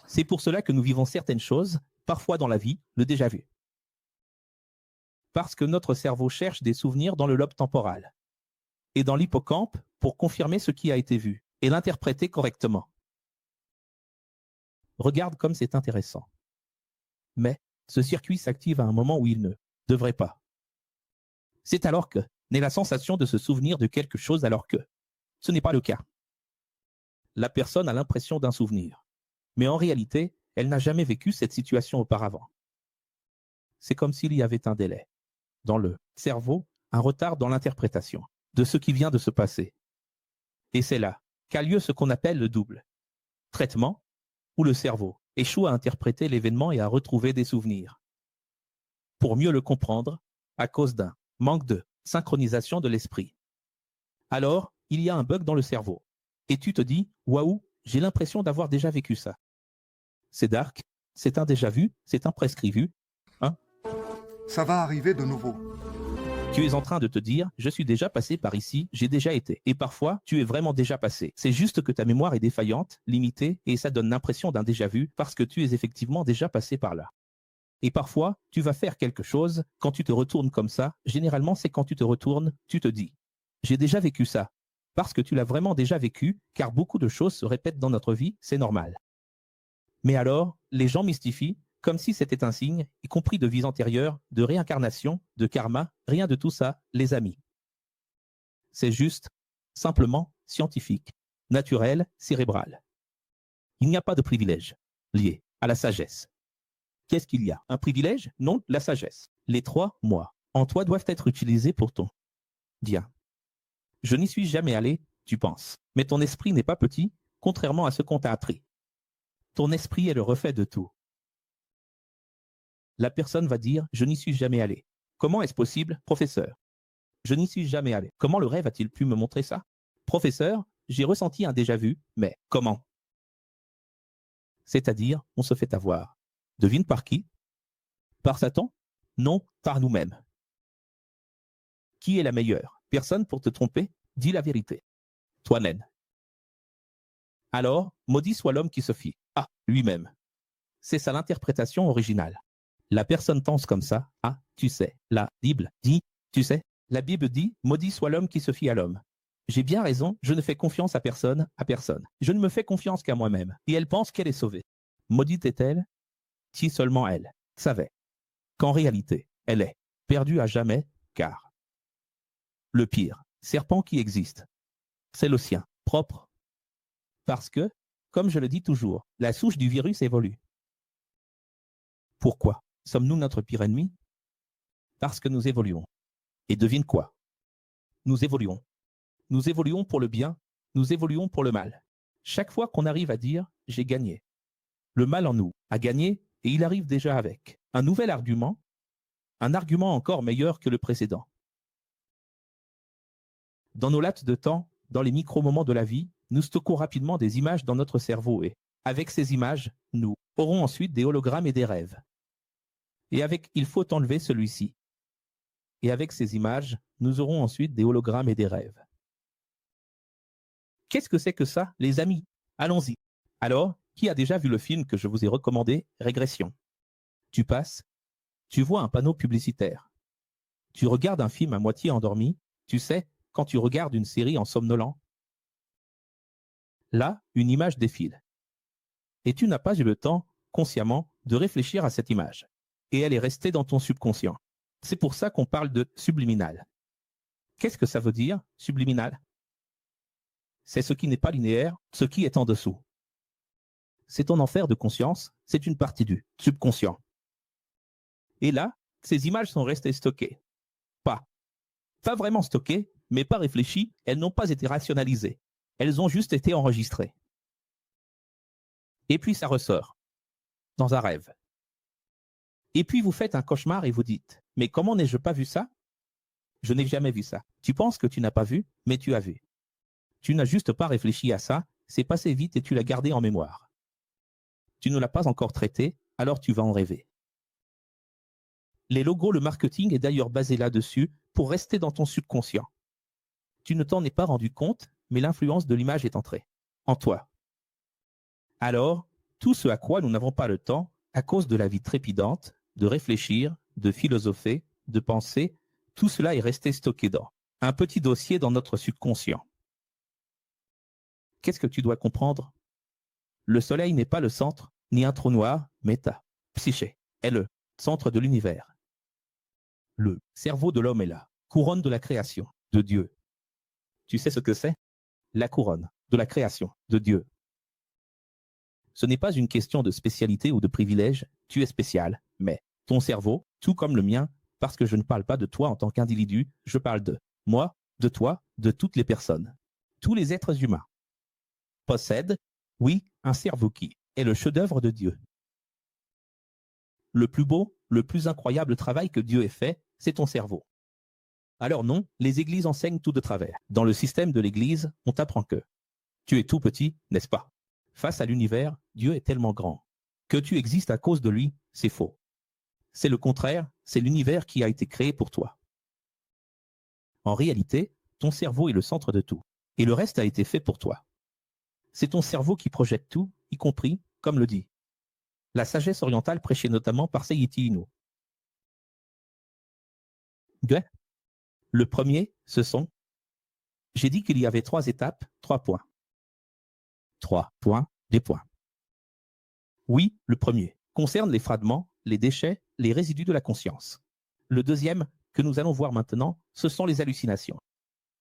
C'est pour cela que nous vivons certaines choses, parfois dans la vie, le déjà vu. Parce que notre cerveau cherche des souvenirs dans le lobe temporal et dans l'hippocampe pour confirmer ce qui a été vu et l'interpréter correctement. Regarde comme c'est intéressant. Mais ce circuit s'active à un moment où il ne devrait pas. C'est alors que naît la sensation de se souvenir de quelque chose alors que ce n'est pas le cas. La personne a l'impression d'un souvenir, mais en réalité, elle n'a jamais vécu cette situation auparavant. C'est comme s'il y avait un délai. Dans le cerveau, un retard dans l'interprétation de ce qui vient de se passer. Et c'est là qu'a lieu ce qu'on appelle le double traitement, où le cerveau échoue à interpréter l'événement et à retrouver des souvenirs. Pour mieux le comprendre, à cause d'un manque de synchronisation de l'esprit. Alors, il y a un bug dans le cerveau. Et tu te dis, waouh, j'ai l'impression d'avoir déjà vécu ça. C'est dark, c'est un déjà vu, c'est un prescrit vu. Hein? Ça va arriver de nouveau. Tu es en train de te dire, je suis déjà passé par ici, j'ai déjà été. Et parfois, tu es vraiment déjà passé. C'est juste que ta mémoire est défaillante, limitée, et ça donne l'impression d'un déjà vu parce que tu es effectivement déjà passé par là. Et parfois, tu vas faire quelque chose, quand tu te retournes comme ça, généralement c'est quand tu te retournes, tu te dis, j'ai déjà vécu ça. Parce que tu l'as vraiment déjà vécu, car beaucoup de choses se répètent dans notre vie, c'est normal. Mais alors, les gens mystifient, comme si c'était un signe, y compris de vies antérieures, de réincarnation, de karma, rien de tout ça, les amis. C'est juste, simplement, scientifique, naturel, cérébral. Il n'y a pas de privilège lié à la sagesse. Qu'est-ce qu'il y a? Un privilège? Non, la sagesse. Les 3 mois en toi doivent être utilisés pour ton bien. Je n'y suis jamais allé, tu penses. Mais ton esprit n'est pas petit, contrairement à ce qu'on t'a appris. Ton esprit est le reflet de tout. La personne va dire, je n'y suis jamais allé. Comment est-ce possible, professeur? Je n'y suis jamais allé. Comment le rêve a-t-il pu me montrer ça? Professeur, j'ai ressenti un déjà-vu, mais comment? C'est-à-dire, on se fait avoir. Devine par qui? Par Satan? Non, par nous-mêmes. Qui est la meilleure personne pour te tromper? Dis la vérité. Toi-même. Alors, maudit soit l'homme qui se fie à lui-même. C'est ça l'interprétation originale. La personne pense comme ça. Ah, tu sais, la Bible dit, tu sais, la Bible dit, maudit soit l'homme qui se fie à l'homme. J'ai bien raison, je ne fais confiance à personne, Je ne me fais confiance qu'à moi-même. Et elle pense qu'elle est sauvée. Maudite est-elle si seulement elle savait qu'en réalité, elle est perdue à jamais, car le pire serpent qui existe, c'est le sien, propre. Parce que, comme je le dis toujours, la souche du virus évolue. Pourquoi sommes-nous notre pire ennemi? Parce que nous évoluons. Et devine quoi? Nous évoluons. Nous évoluons pour le bien, nous évoluons pour le mal. Chaque fois qu'on arrive à dire « j'ai gagné », le mal en nous a gagné et il arrive déjà avec un nouvel argument, un argument encore meilleur que le précédent. Dans nos lattes de temps, dans les micro-moments de la vie, nous stockons rapidement des images dans notre cerveau et, avec ces images, nous aurons ensuite des hologrammes et des rêves. Et avec « il faut enlever celui-ci ». Et avec ces images, nous aurons ensuite des hologrammes et des rêves. Qu'est-ce que c'est que ça, les amis? Allons-y. Alors, qui a déjà vu le film que je vous ai recommandé, Régression? Tu passes, tu vois un panneau publicitaire. Tu regardes un film à moitié endormi, tu sais, quand tu regardes une série en somnolant. Là, une image défile. Et tu n'as pas eu le temps, consciemment, de réfléchir à cette image. Et elle est restée dans ton subconscient. C'est pour ça qu'on parle de subliminal. Qu'est-ce que ça veut dire, subliminal? C'est ce qui n'est pas linéaire, ce qui est en dessous. C'est ton enfer de conscience, c'est une partie du subconscient. Et là, ces images sont restées stockées. Pas vraiment stockées, mais pas réfléchies, elles n'ont pas été rationalisées. Elles ont juste été enregistrées. Et puis ça ressort, dans un rêve. Et puis vous faites un cauchemar et vous dites, mais comment n'ai-je pas vu ça? Je n'ai jamais vu ça. Tu penses que tu n'as pas vu, mais tu as vu. Tu n'as juste pas réfléchi à ça, c'est passé vite et tu l'as gardé en mémoire. Tu ne l'as pas encore traité, alors tu vas en rêver. Les logos, le marketing est d'ailleurs basé là-dessus pour rester dans ton subconscient. Tu ne t'en es pas rendu compte, mais l'influence de l'image est entrée en toi. Alors, tout ce à quoi nous n'avons pas le temps, à cause de la vie trépidante, de réfléchir, de philosopher, de penser, tout cela est resté stocké dans un petit dossier dans notre subconscient. Qu'est-ce que tu dois comprendre? Le soleil n'est pas le centre, ni un trou noir, mais ta psyché est le centre de l'univers. Le cerveau de l'homme est la couronne de la création de Dieu. Tu sais ce que c'est? La couronne de la création de Dieu. Ce n'est pas une question de spécialité ou de privilège, tu es spécial, mais ton cerveau, tout comme le mien, parce que je ne parle pas de toi en tant qu'individu, je parle de moi, de toi, de toutes les personnes. Tous les êtres humains possèdent, oui, un cerveau qui est le chef-d'œuvre de Dieu. Le plus beau, le plus incroyable travail que Dieu ait fait, c'est ton cerveau. Alors non, les églises enseignent tout de travers. Dans le système de l'église, on t'apprend que tu es tout petit, n'est-ce pas? Face à l'univers, Dieu est tellement grand. Que tu existes à cause de lui, c'est faux. C'est le contraire, c'est l'univers qui a été créé pour toi. En réalité, ton cerveau est le centre de tout, et le reste a été fait pour toi. C'est ton cerveau qui projette tout, y compris, comme le dit la sagesse orientale prêchée notamment par Seiyiti Inu. Le premier, ce sont... J'ai dit qu'il y avait 3 étapes, 3 points. 3 points, des points. Oui, le premier concerne les fragments, les déchets, les résidus de la conscience. Le deuxième, que nous allons voir maintenant, ce sont les hallucinations,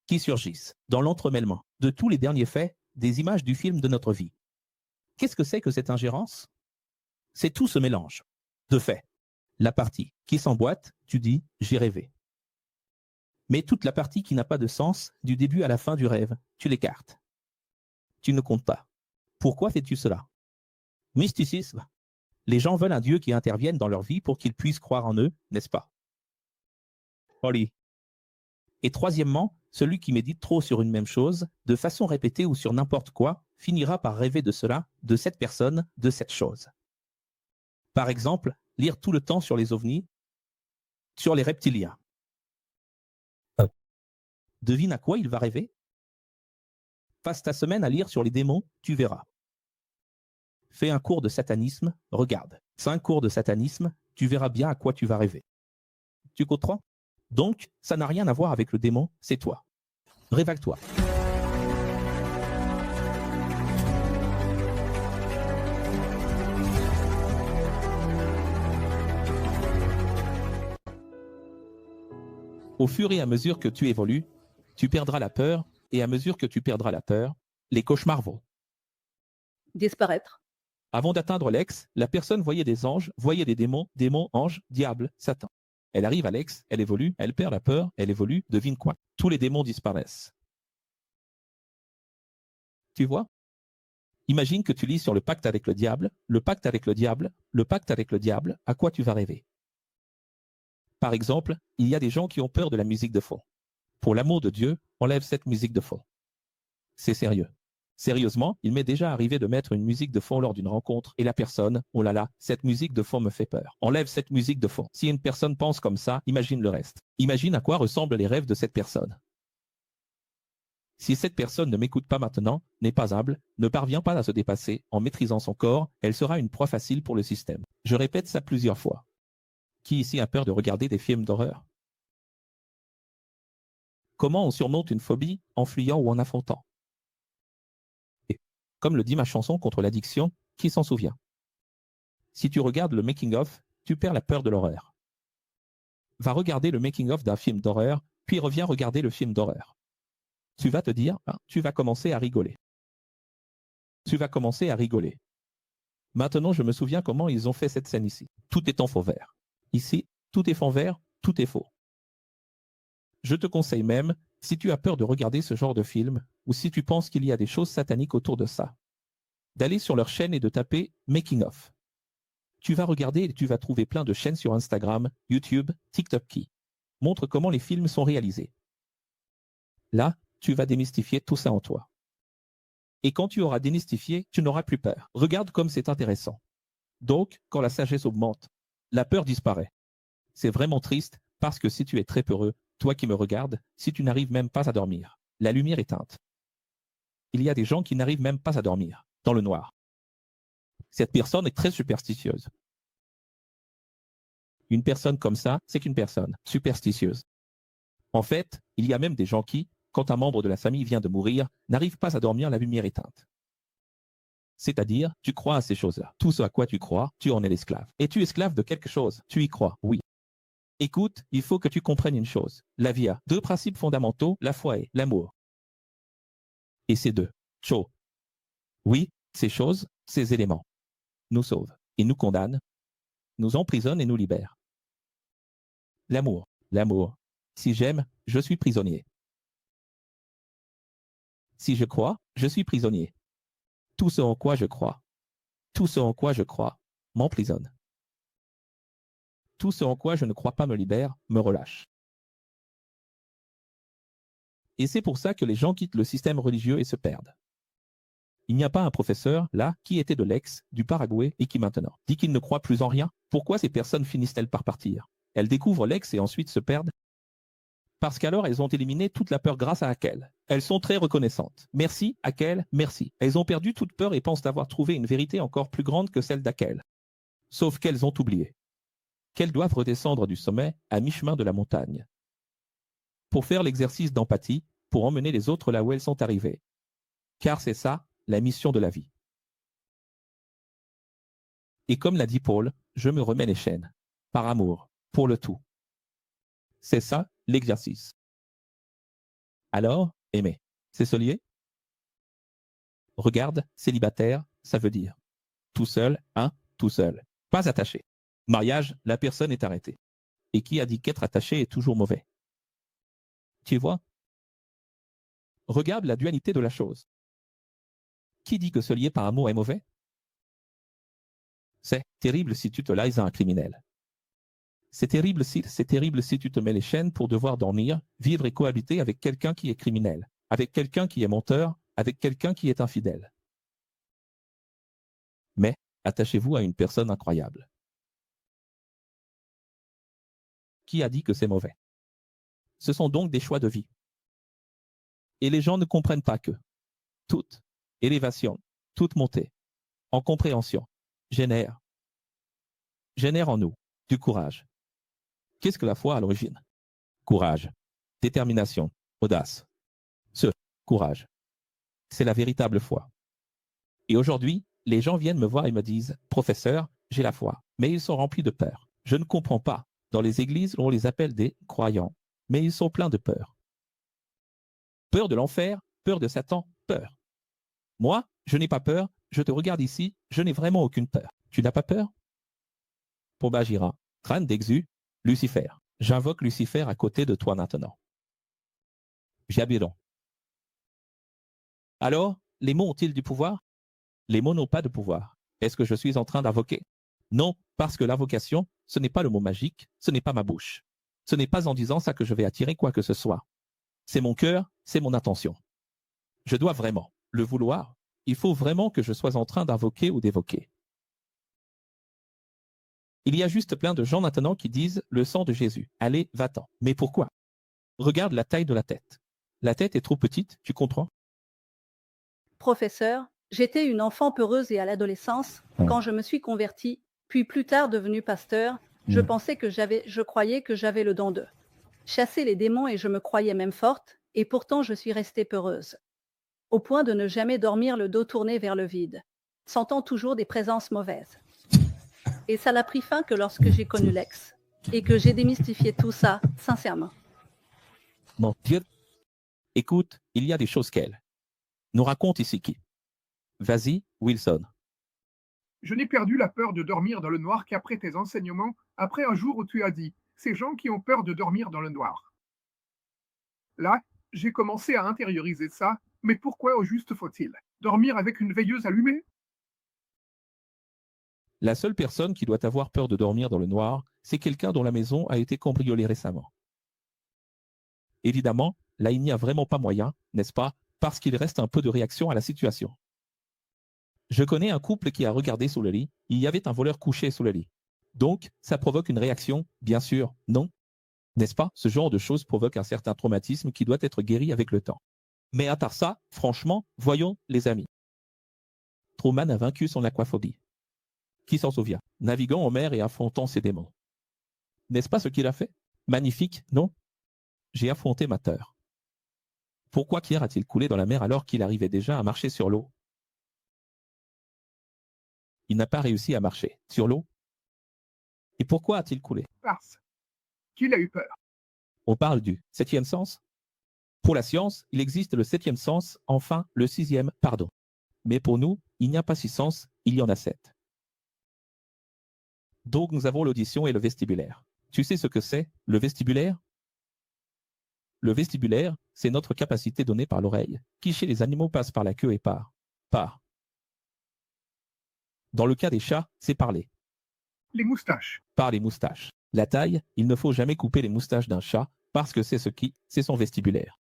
qui surgissent dans l'entremêlement de tous les derniers faits, des images du film de notre vie. Qu'est-ce que c'est que cette ingérence? C'est tout ce mélange de faits. La partie qui s'emboîte, tu dis « j'ai rêvé ». Mais toute la partie qui n'a pas de sens, du début à la fin du rêve, tu l'écartes. Tu ne comptes pas. Pourquoi fais-tu cela? Mysticisme. Les gens veulent un Dieu qui intervienne dans leur vie pour qu'ils puissent croire en eux, n'est-ce pas? Oli. Et troisièmement, celui qui médite trop sur une même chose, de façon répétée ou sur n'importe quoi, finira par rêver de cela, de cette personne, de cette chose. Par exemple, lire tout le temps sur les ovnis, sur les reptiliens. Devine à quoi il va rêver? Passe ta semaine à lire sur les démons, tu verras. Fais un cours de satanisme, regarde. 5 cours de satanisme, tu verras bien à quoi tu vas rêver. Tu comprends? Donc, ça n'a rien à voir avec le démon, c'est toi. Réveille-toi. Au fur et à mesure que tu évolues, tu perdras la peur, et à mesure que tu perdras la peur, les cauchemars vont disparaître. Avant d'atteindre l'ex, la personne voyait des anges, voyait des démons, anges, diables, Satan. Elle arrive à l'ex, elle évolue, elle perd la peur, elle évolue, devine quoi? Tous les démons disparaissent. Tu vois? Imagine que tu lis sur le pacte avec le diable, le pacte avec le diable, le pacte avec le diable, à quoi tu vas rêver? Par exemple, il y a des gens qui ont peur de la musique de fond. Pour l'amour de Dieu, enlève cette musique de fond. C'est sérieux. Sérieusement, il m'est déjà arrivé de mettre une musique de fond lors d'une rencontre et la personne, oh là là, cette musique de fond me fait peur. Enlève cette musique de fond. Si une personne pense comme ça, imagine le reste. Imagine à quoi ressemblent les rêves de cette personne. Si cette personne ne m'écoute pas maintenant, n'est pas humble, ne parvient pas à se dépasser en maîtrisant son corps, elle sera une proie facile pour le système. Je répète ça plusieurs fois. Qui ici a peur de regarder des films d'horreur? Comment on surmonte une phobie en fuyant ou en affrontant? Et, comme le dit ma chanson contre l'addiction, qui s'en souvient? Si tu regardes le making-of, tu perds la peur de l'horreur. Va regarder le making-of d'un film d'horreur, puis reviens regarder le film d'horreur. Tu vas te dire, tu vas commencer à rigoler. Tu vas commencer à rigoler. Maintenant, je me souviens comment ils ont fait cette scène ici. Tout est en fond vert. Ici, tout est fond vert, tout est faux. Je te conseille même, si tu as peur de regarder ce genre de film, ou si tu penses qu'il y a des choses sataniques autour de ça, d'aller sur leur chaîne et de taper « Making of ». Tu vas regarder et tu vas trouver plein de chaînes sur Instagram, YouTube, TikTok qui montrent comment les films sont réalisés. Là, tu vas démystifier tout ça en toi. Et quand tu auras démystifié, tu n'auras plus peur. Regarde comme c'est intéressant. Donc, quand la sagesse augmente, la peur disparaît. C'est vraiment triste parce que si tu es très peureux, toi qui me regardes, si tu n'arrives même pas à dormir, la lumière éteinte. Il y a des gens qui n'arrivent même pas à dormir, dans le noir. Cette personne est très superstitieuse. Une personne comme ça, c'est qu'une personne superstitieuse. En fait, il y a même des gens qui, quand un membre de la famille vient de mourir, n'arrivent pas à dormir la lumière éteinte. C'est-à-dire, tu crois à ces choses-là. Tout ce à quoi tu crois, tu en es l'esclave. Es-tu esclave de quelque chose? Tu y crois, oui. Écoute, il faut que tu comprennes une chose. La vie a deux principes fondamentaux, la foi et l'amour. Et ces deux choses, oui, ces choses, ces éléments, nous sauvent et nous condamnent, nous emprisonnent et nous libèrent. L'amour, l'amour. Si j'aime, je suis prisonnier. Si je crois, je suis prisonnier. Tout ce en quoi je crois, tout ce en quoi je crois, m'emprisonne. Tout ce en quoi je ne crois pas me libère, me relâche. Et c'est pour ça que les gens quittent le système religieux et se perdent. Il n'y a pas un professeur, là, qui était de l'Aix, du Paraguay, et qui maintenant dit qu'il ne croit plus en rien. Pourquoi ces personnes finissent-elles par partir? Elles découvrent l'Aix et ensuite se perdent? Parce qu'alors elles ont éliminé toute la peur grâce à Akel. Elles sont très reconnaissantes. Merci, Akel, merci. Elles ont perdu toute peur et pensent avoir trouvé une vérité encore plus grande que celle d'Akel. Sauf qu'elles ont oublié qu'elles doivent redescendre du sommet à mi-chemin de la montagne pour faire l'exercice d'empathie, pour emmener les autres là où elles sont arrivées. Car c'est ça, la mission de la vie. Et comme l'a dit Paul, je me remets les chaînes, par amour, pour le tout. C'est ça, l'exercice. Alors, aimer, c'est se lier? Regarde, célibataire, ça veut dire tout seul, tout seul, pas attaché. Mariage, la personne est arrêtée. Et qui a dit qu'être attaché est toujours mauvais? Tu vois? Regarde la dualité de la chose. Qui dit que se lier par amour est mauvais? C'est terrible si tu te lies à un criminel. C'est terrible si tu te mets les chaînes pour devoir dormir, vivre et cohabiter avec quelqu'un qui est criminel, avec quelqu'un qui est menteur, avec quelqu'un qui est infidèle. Mais attachez-vous à une personne incroyable. Qui a dit que c'est mauvais? Ce sont donc des choix de vie. Et les gens ne comprennent pas que toute élévation, toute montée, en compréhension, génère en nous du courage. Qu'est-ce que la foi à l'origine? Courage, détermination, audace. Ce courage, c'est la véritable foi. Et aujourd'hui, les gens viennent me voir et me disent « Professeur, j'ai la foi », mais ils sont remplis de peur. Je ne comprends pas. Dans les églises, on les appelle des croyants, mais ils sont pleins de peur. Peur de l'enfer, peur de Satan, peur. Moi, je n'ai pas peur, je te regarde ici, je n'ai vraiment aucune peur. Tu n'as pas peur? Pombagira, crâne d'Exu, Lucifer. J'invoque Lucifer à côté de toi maintenant. Jabiron. Alors, les mots ont-ils du pouvoir? Les mots n'ont pas de pouvoir. Est-ce que je suis en train d'invoquer? Non, parce que l'invocation, ce n'est pas le mot magique, ce n'est pas ma bouche. Ce n'est pas en disant ça que je vais attirer quoi que ce soit. C'est mon cœur, c'est mon intention. Je dois vraiment le vouloir. Il faut vraiment que je sois en train d'invoquer ou d'évoquer. Il y a juste plein de gens maintenant qui disent « le sang de Jésus, allez, va-t'en ». Mais pourquoi? Regarde la taille de la tête. La tête est trop petite, tu comprends? Professeur, j'étais une enfant peureuse et à l'adolescence, quand je me suis convertie, puis plus tard devenue pasteur, je croyais que j'avais le don de chasser les démons et je me croyais même forte, et pourtant je suis restée peureuse. Au point de ne jamais dormir le dos tourné vers le vide, sentant toujours des présences mauvaises. Et ça n'a pris fin que lorsque j'ai connu l'ex, et que j'ai démystifié tout ça, sincèrement. Mon Dieu. Écoute, il y a des choses qu'elle nous raconte ici qui. Vas-y, Wilson. Je n'ai perdu la peur de dormir dans le noir qu'après tes enseignements, après un jour où tu as dit « ces gens qui ont peur de dormir dans le noir ». Là, j'ai commencé à intérioriser ça, mais pourquoi au juste faut-il dormir avec une veilleuse allumée? La seule personne qui doit avoir peur de dormir dans le noir, c'est quelqu'un dont la maison a été cambriolée récemment. Évidemment, là il n'y a vraiment pas moyen, n'est-ce pas, parce qu'il reste un peu de réaction à la situation. Je connais un couple qui a regardé sous le lit, il y avait un voleur couché sous le lit. Donc, ça provoque une réaction? Bien sûr, non. N'est-ce pas? Ce genre de choses provoque un certain traumatisme qui doit être guéri avec le temps. Mais à part ça, franchement, voyons les amis. Truman a vaincu son aquaphobie. Qui s'en souvient? Naviguant en mer et affrontant ses démons. N'est-ce pas ce qu'il a fait? Magnifique, non? J'ai affronté ma peur. Pourquoi Pierre a-t-il coulé dans la mer alors qu'il arrivait déjà à marcher sur l'eau? Il n'a pas réussi à marcher sur l'eau. Et pourquoi a-t-il coulé? Parce qu'il a eu peur. On parle du 7e sens? Pour la science, il existe le 7e sens, enfin le 6e, pardon. Mais pour nous, il n'y a pas 6 sens, il y en a 7. Donc nous avons l'audition et le vestibulaire. Tu sais ce que c'est, le vestibulaire? Le vestibulaire, c'est notre capacité donnée par l'oreille, qui chez les animaux passe par la queue et par. Dans le cas des chats, c'est parler. Les moustaches. Par les moustaches. La taille, il ne faut jamais couper les moustaches d'un chat, parce que c'est son vestibulaire.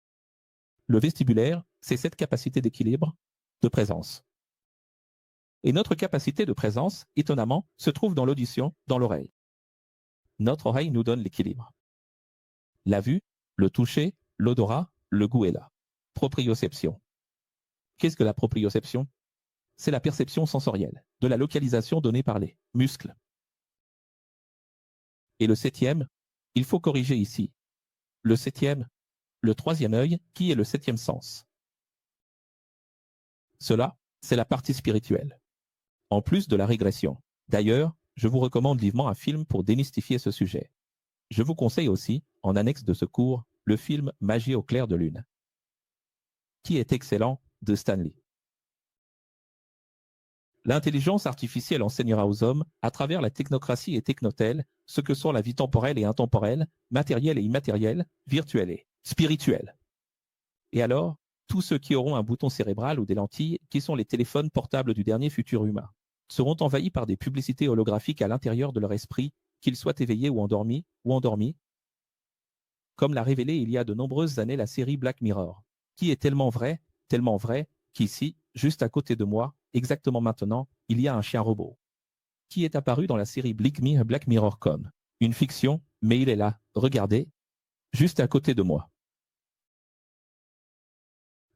Le vestibulaire, c'est cette capacité d'équilibre, de présence. Et notre capacité de présence, étonnamment, se trouve dans l'audition, dans l'oreille. Notre oreille nous donne l'équilibre. La vue, le toucher, l'odorat, le goût est là. Proprioception. Qu'est-ce que la proprioception? C'est la perception sensorielle, de la localisation donnée par les muscles. Et le 7e, il faut corriger ici. Le 7e, le 3e œil, qui est le 7e sens. Cela, c'est la partie spirituelle. En plus de la régression. D'ailleurs, je vous recommande vivement un film pour démystifier ce sujet. Je vous conseille aussi, en annexe de ce cours, le film Magie au clair de lune, qui est excellent, de Stanley. L'intelligence artificielle enseignera aux hommes, à travers la technocratie et technotelle, ce que sont la vie temporelle et intemporelle, matérielle et immatérielle, virtuelle et spirituelle. Et alors, tous ceux qui auront un bouton cérébral ou des lentilles, qui sont les téléphones portables du dernier futur humain, seront envahis par des publicités holographiques à l'intérieur de leur esprit, qu'ils soient éveillés ou endormis, comme l'a révélé il y a de nombreuses années la série Black Mirror, qui est tellement vrai, qu'ici, juste à côté de moi, exactement maintenant, il y a un chien robot, qui est apparu dans la série Black Mirror comme une fiction, mais il est là, regardez, juste à côté de moi.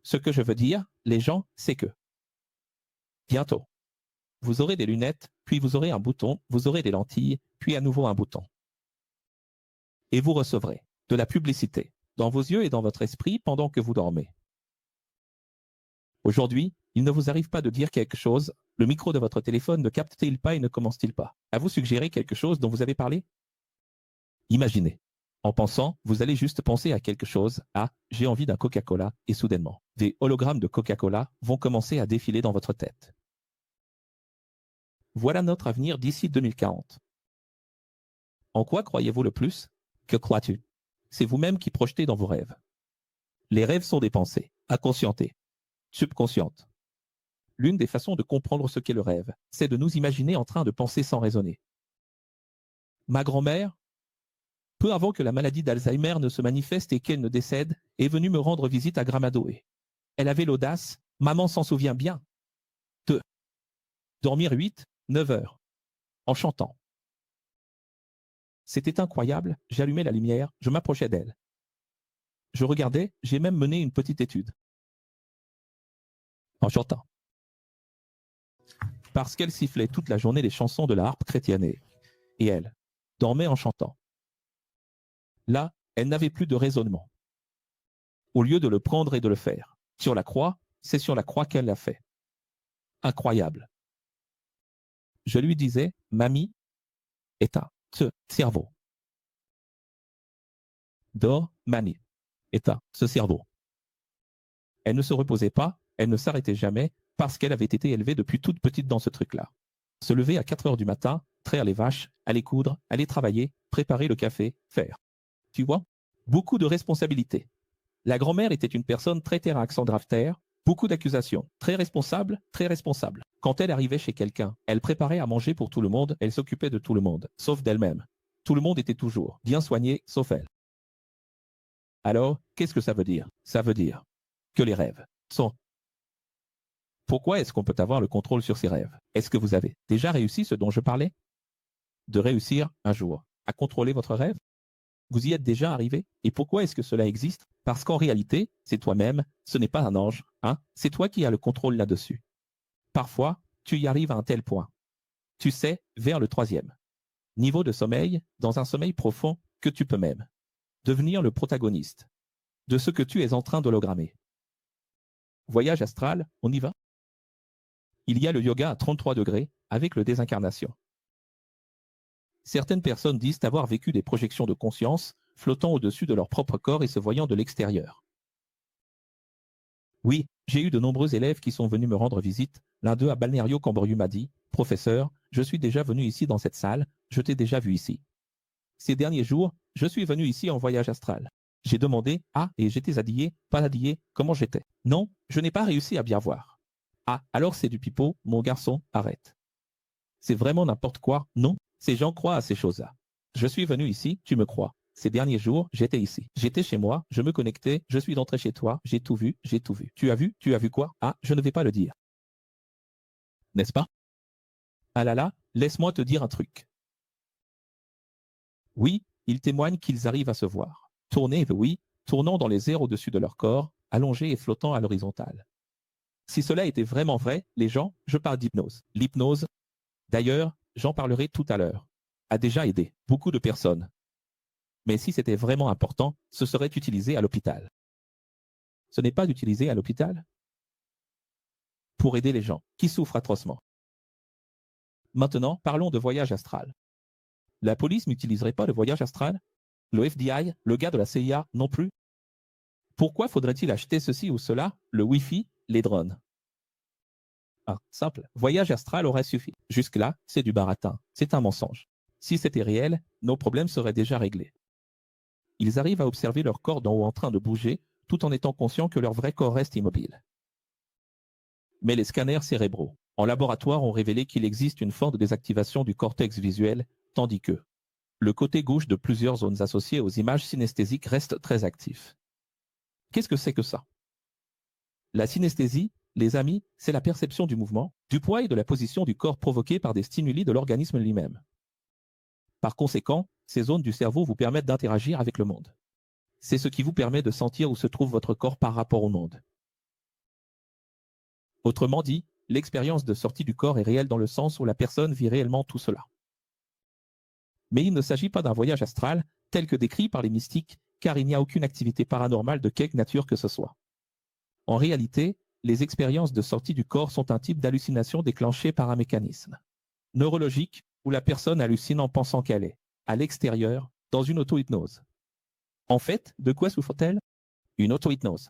Ce que je veux dire, les gens, c'est que bientôt, vous aurez des lunettes, puis vous aurez un bouton, vous aurez des lentilles, puis à nouveau un bouton. Et vous recevrez de la publicité dans vos yeux et dans votre esprit pendant que vous dormez. Aujourd'hui, il ne vous arrive pas de dire quelque chose, le micro de votre téléphone ne capte-t-il pas et ne commence-t-il pas à vous suggérer quelque chose dont vous avez parlé? Imaginez. En pensant, vous allez juste penser à quelque chose, j'ai envie d'un Coca-Cola, et soudainement, des hologrammes de Coca-Cola vont commencer à défiler dans votre tête. Voilà notre avenir d'ici 2040. En quoi croyez-vous le plus? Que crois-tu? C'est vous-même qui projetez dans vos rêves. Les rêves sont des pensées, inconscientées, subconscientes. L'une des façons de comprendre ce qu'est le rêve, c'est de nous imaginer en train de penser sans raisonner. Ma grand-mère, peu avant que la maladie d'Alzheimer ne se manifeste et qu'elle ne décède, est venue me rendre visite à Gramadoé. Elle avait l'audace, maman s'en souvient bien, de dormir 8, 9 heures, en chantant. C'était incroyable, j'allumais la lumière, je m'approchais d'elle. Je regardais, j'ai même mené une petite étude. En chantant. Parce qu'elle sifflait toute la journée les chansons de la harpe chrétienne et elle dormait en chantant. Là, elle n'avait plus de raisonnement. Au lieu de le prendre et de le faire. Sur la croix, c'est sur la croix qu'elle l'a fait. Incroyable. Je lui disais, mamie, éteins ce cerveau. Dors, mamie, éteins ce cerveau. Elle ne se reposait pas, elle ne s'arrêtait jamais, parce qu'elle avait été élevée depuis toute petite dans ce truc-là. Se lever à 4 heures du matin, traire les vaches, aller coudre, aller travailler, préparer le café, faire. Tu vois? Beaucoup de responsabilités. La grand-mère était une personne très terre à accent draftaire, beaucoup d'accusations, très responsable, très responsable. Quand elle arrivait chez quelqu'un, elle préparait à manger pour tout le monde, elle s'occupait de tout le monde, sauf d'elle-même. Tout le monde était toujours bien soigné, sauf elle. Alors, qu'est-ce que ça veut dire? Ça veut dire que les rêves sont Pourquoi est-ce qu'on peut avoir le contrôle sur ses rêves? Est-ce que vous avez déjà réussi ce dont je parlais? De réussir un jour à contrôler votre rêve? Vous y êtes déjà arrivé? Et pourquoi est-ce que cela existe? Parce qu'en réalité, c'est toi-même, ce n'est pas un ange, hein? C'est toi qui as le contrôle là-dessus. Parfois, tu y arrives à un tel point. Tu sais, vers le 3e niveau de sommeil, dans un sommeil profond, que tu peux même devenir le protagoniste de ce que tu es en train d'hologrammer. Voyage astral, on y va? Il y a le yoga à 33 degrés avec le désincarnation. Certaines personnes disent avoir vécu des projections de conscience flottant au-dessus de leur propre corps et se voyant de l'extérieur. Oui, j'ai eu de nombreux élèves qui sont venus me rendre visite. L'un d'eux à Balneario Camboriú m'a dit « Professeur, je suis déjà venu ici dans cette salle, je t'ai déjà vu ici. Ces derniers jours, je suis venu ici en voyage astral. J'ai demandé « Ah, et j'étais habillé, pas habillé, comment j'étais ?» Non, je n'ai pas réussi à bien voir. Ah, alors c'est du pipeau, mon garçon, arrête. C'est vraiment n'importe quoi, non? Ces gens croient à ces choses-là. Je suis venu ici, tu me crois. Ces derniers jours, j'étais ici. J'étais chez moi, je me connectais, je suis entré chez toi, j'ai tout vu, j'ai tout vu. Tu as vu? Tu as vu quoi? Ah, je ne vais pas le dire. N'est-ce pas? Ah là là, laisse-moi te dire un truc. Oui, ils témoignent qu'ils arrivent à se voir. Tourner, oui, tournant dans les airs au-dessus de leur corps, allongés et flottant à l'horizontale. Si cela était vraiment vrai, les gens, je parle d'hypnose. L'hypnose, d'ailleurs, j'en parlerai tout à l'heure, a déjà aidé beaucoup de personnes. Mais si c'était vraiment important, ce serait utilisé à l'hôpital. Ce n'est pas utilisé à l'hôpital pour aider les gens qui souffrent atrocement. Maintenant, parlons de voyage astral. La police n'utiliserait pas le voyage astral? Le FBI, le gars de la CIA non plus? Pourquoi faudrait-il acheter ceci ou cela, le Wi-Fi, les drones? Ah, simple, voyage astral aurait suffi. Jusque-là, c'est du baratin, c'est un mensonge. Si c'était réel, nos problèmes seraient déjà réglés. Ils arrivent à observer leur corps d'en haut en train de bouger, tout en étant conscients que leur vrai corps reste immobile. Mais les scanners cérébraux, en laboratoire, ont révélé qu'il existe une forte désactivation du cortex visuel, tandis que le côté gauche de plusieurs zones associées aux images synesthésiques reste très actif. Qu'est-ce que c'est que ça? La synesthésie, les amis, c'est la perception du mouvement, du poids et de la position du corps provoquée par des stimuli de l'organisme lui-même. Par conséquent, ces zones du cerveau vous permettent d'interagir avec le monde. C'est ce qui vous permet de sentir où se trouve votre corps par rapport au monde. Autrement dit, l'expérience de sortie du corps est réelle dans le sens où la personne vit réellement tout cela. Mais il ne s'agit pas d'un voyage astral, tel que décrit par les mystiques, car il n'y a aucune activité paranormale de quelque nature que ce soit. En réalité, les expériences de sortie du corps sont un type d'hallucination déclenchée par un mécanisme neurologique où la personne hallucine en pensant qu'elle est, à l'extérieur, dans une auto-hypnose. En fait, de quoi souffre-t-elle? Une auto-hypnose.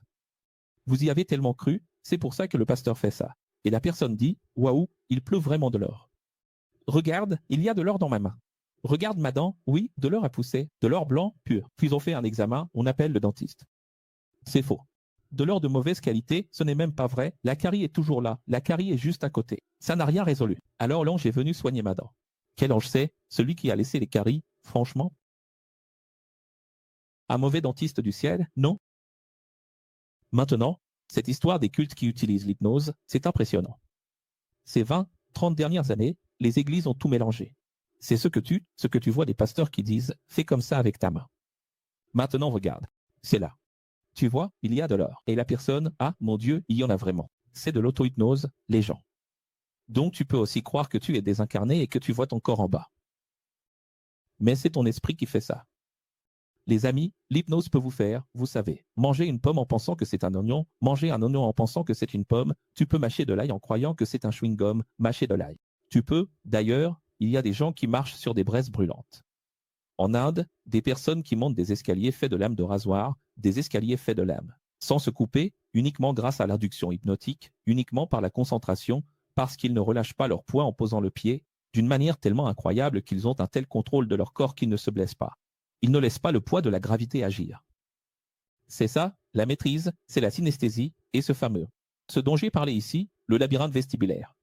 Vous y avez tellement cru, c'est pour ça que le pasteur fait ça. Et la personne dit « Waouh, il pleut vraiment de l'or. Regarde, il y a de l'or dans ma main. Regarde ma dent, oui, de l'or a poussé, de l'or blanc pur. Puis on fait un examen, on appelle le dentiste. C'est faux. De l'or de mauvaise qualité, ce n'est même pas vrai, la carie est toujours là, la carie est juste à côté. Ça n'a rien résolu. Alors l'ange est venu soigner ma dent. Quel ange c'est? Celui qui a laissé les caries, franchement? Un mauvais dentiste du ciel? Non? Maintenant, cette histoire des cultes qui utilisent l'hypnose, c'est impressionnant. Ces 20, 30 dernières années, les églises ont tout mélangé. C'est ce que tu vois des pasteurs qui disent « fais comme ça avec ta main ». Maintenant regarde, c'est là. Tu vois, il y a de l'or. Et la personne, ah mon Dieu, il y en a vraiment. C'est de l'auto-hypnose, les gens. Donc tu peux aussi croire que tu es désincarné et que tu vois ton corps en bas. Mais c'est ton esprit qui fait ça. Les amis, l'hypnose peut vous faire, vous savez, manger une pomme en pensant que c'est un oignon, manger un oignon en pensant que c'est une pomme, tu peux mâcher de l'ail en croyant que c'est un chewing-gum, mâcher de l'ail. Tu peux, d'ailleurs, il y a des gens qui marchent sur des braises brûlantes. En Inde, des personnes qui montent des escaliers faits de lames de rasoir, des escaliers faits de lames, sans se couper, uniquement grâce à l'induction hypnotique, uniquement par la concentration, parce qu'ils ne relâchent pas leur poids en posant le pied, d'une manière tellement incroyable qu'ils ont un tel contrôle de leur corps qu'ils ne se blessent pas. Ils ne laissent pas le poids de la gravité agir. C'est ça, la maîtrise, c'est la synesthésie, et ce dont j'ai parlé ici, le labyrinthe vestibulaire.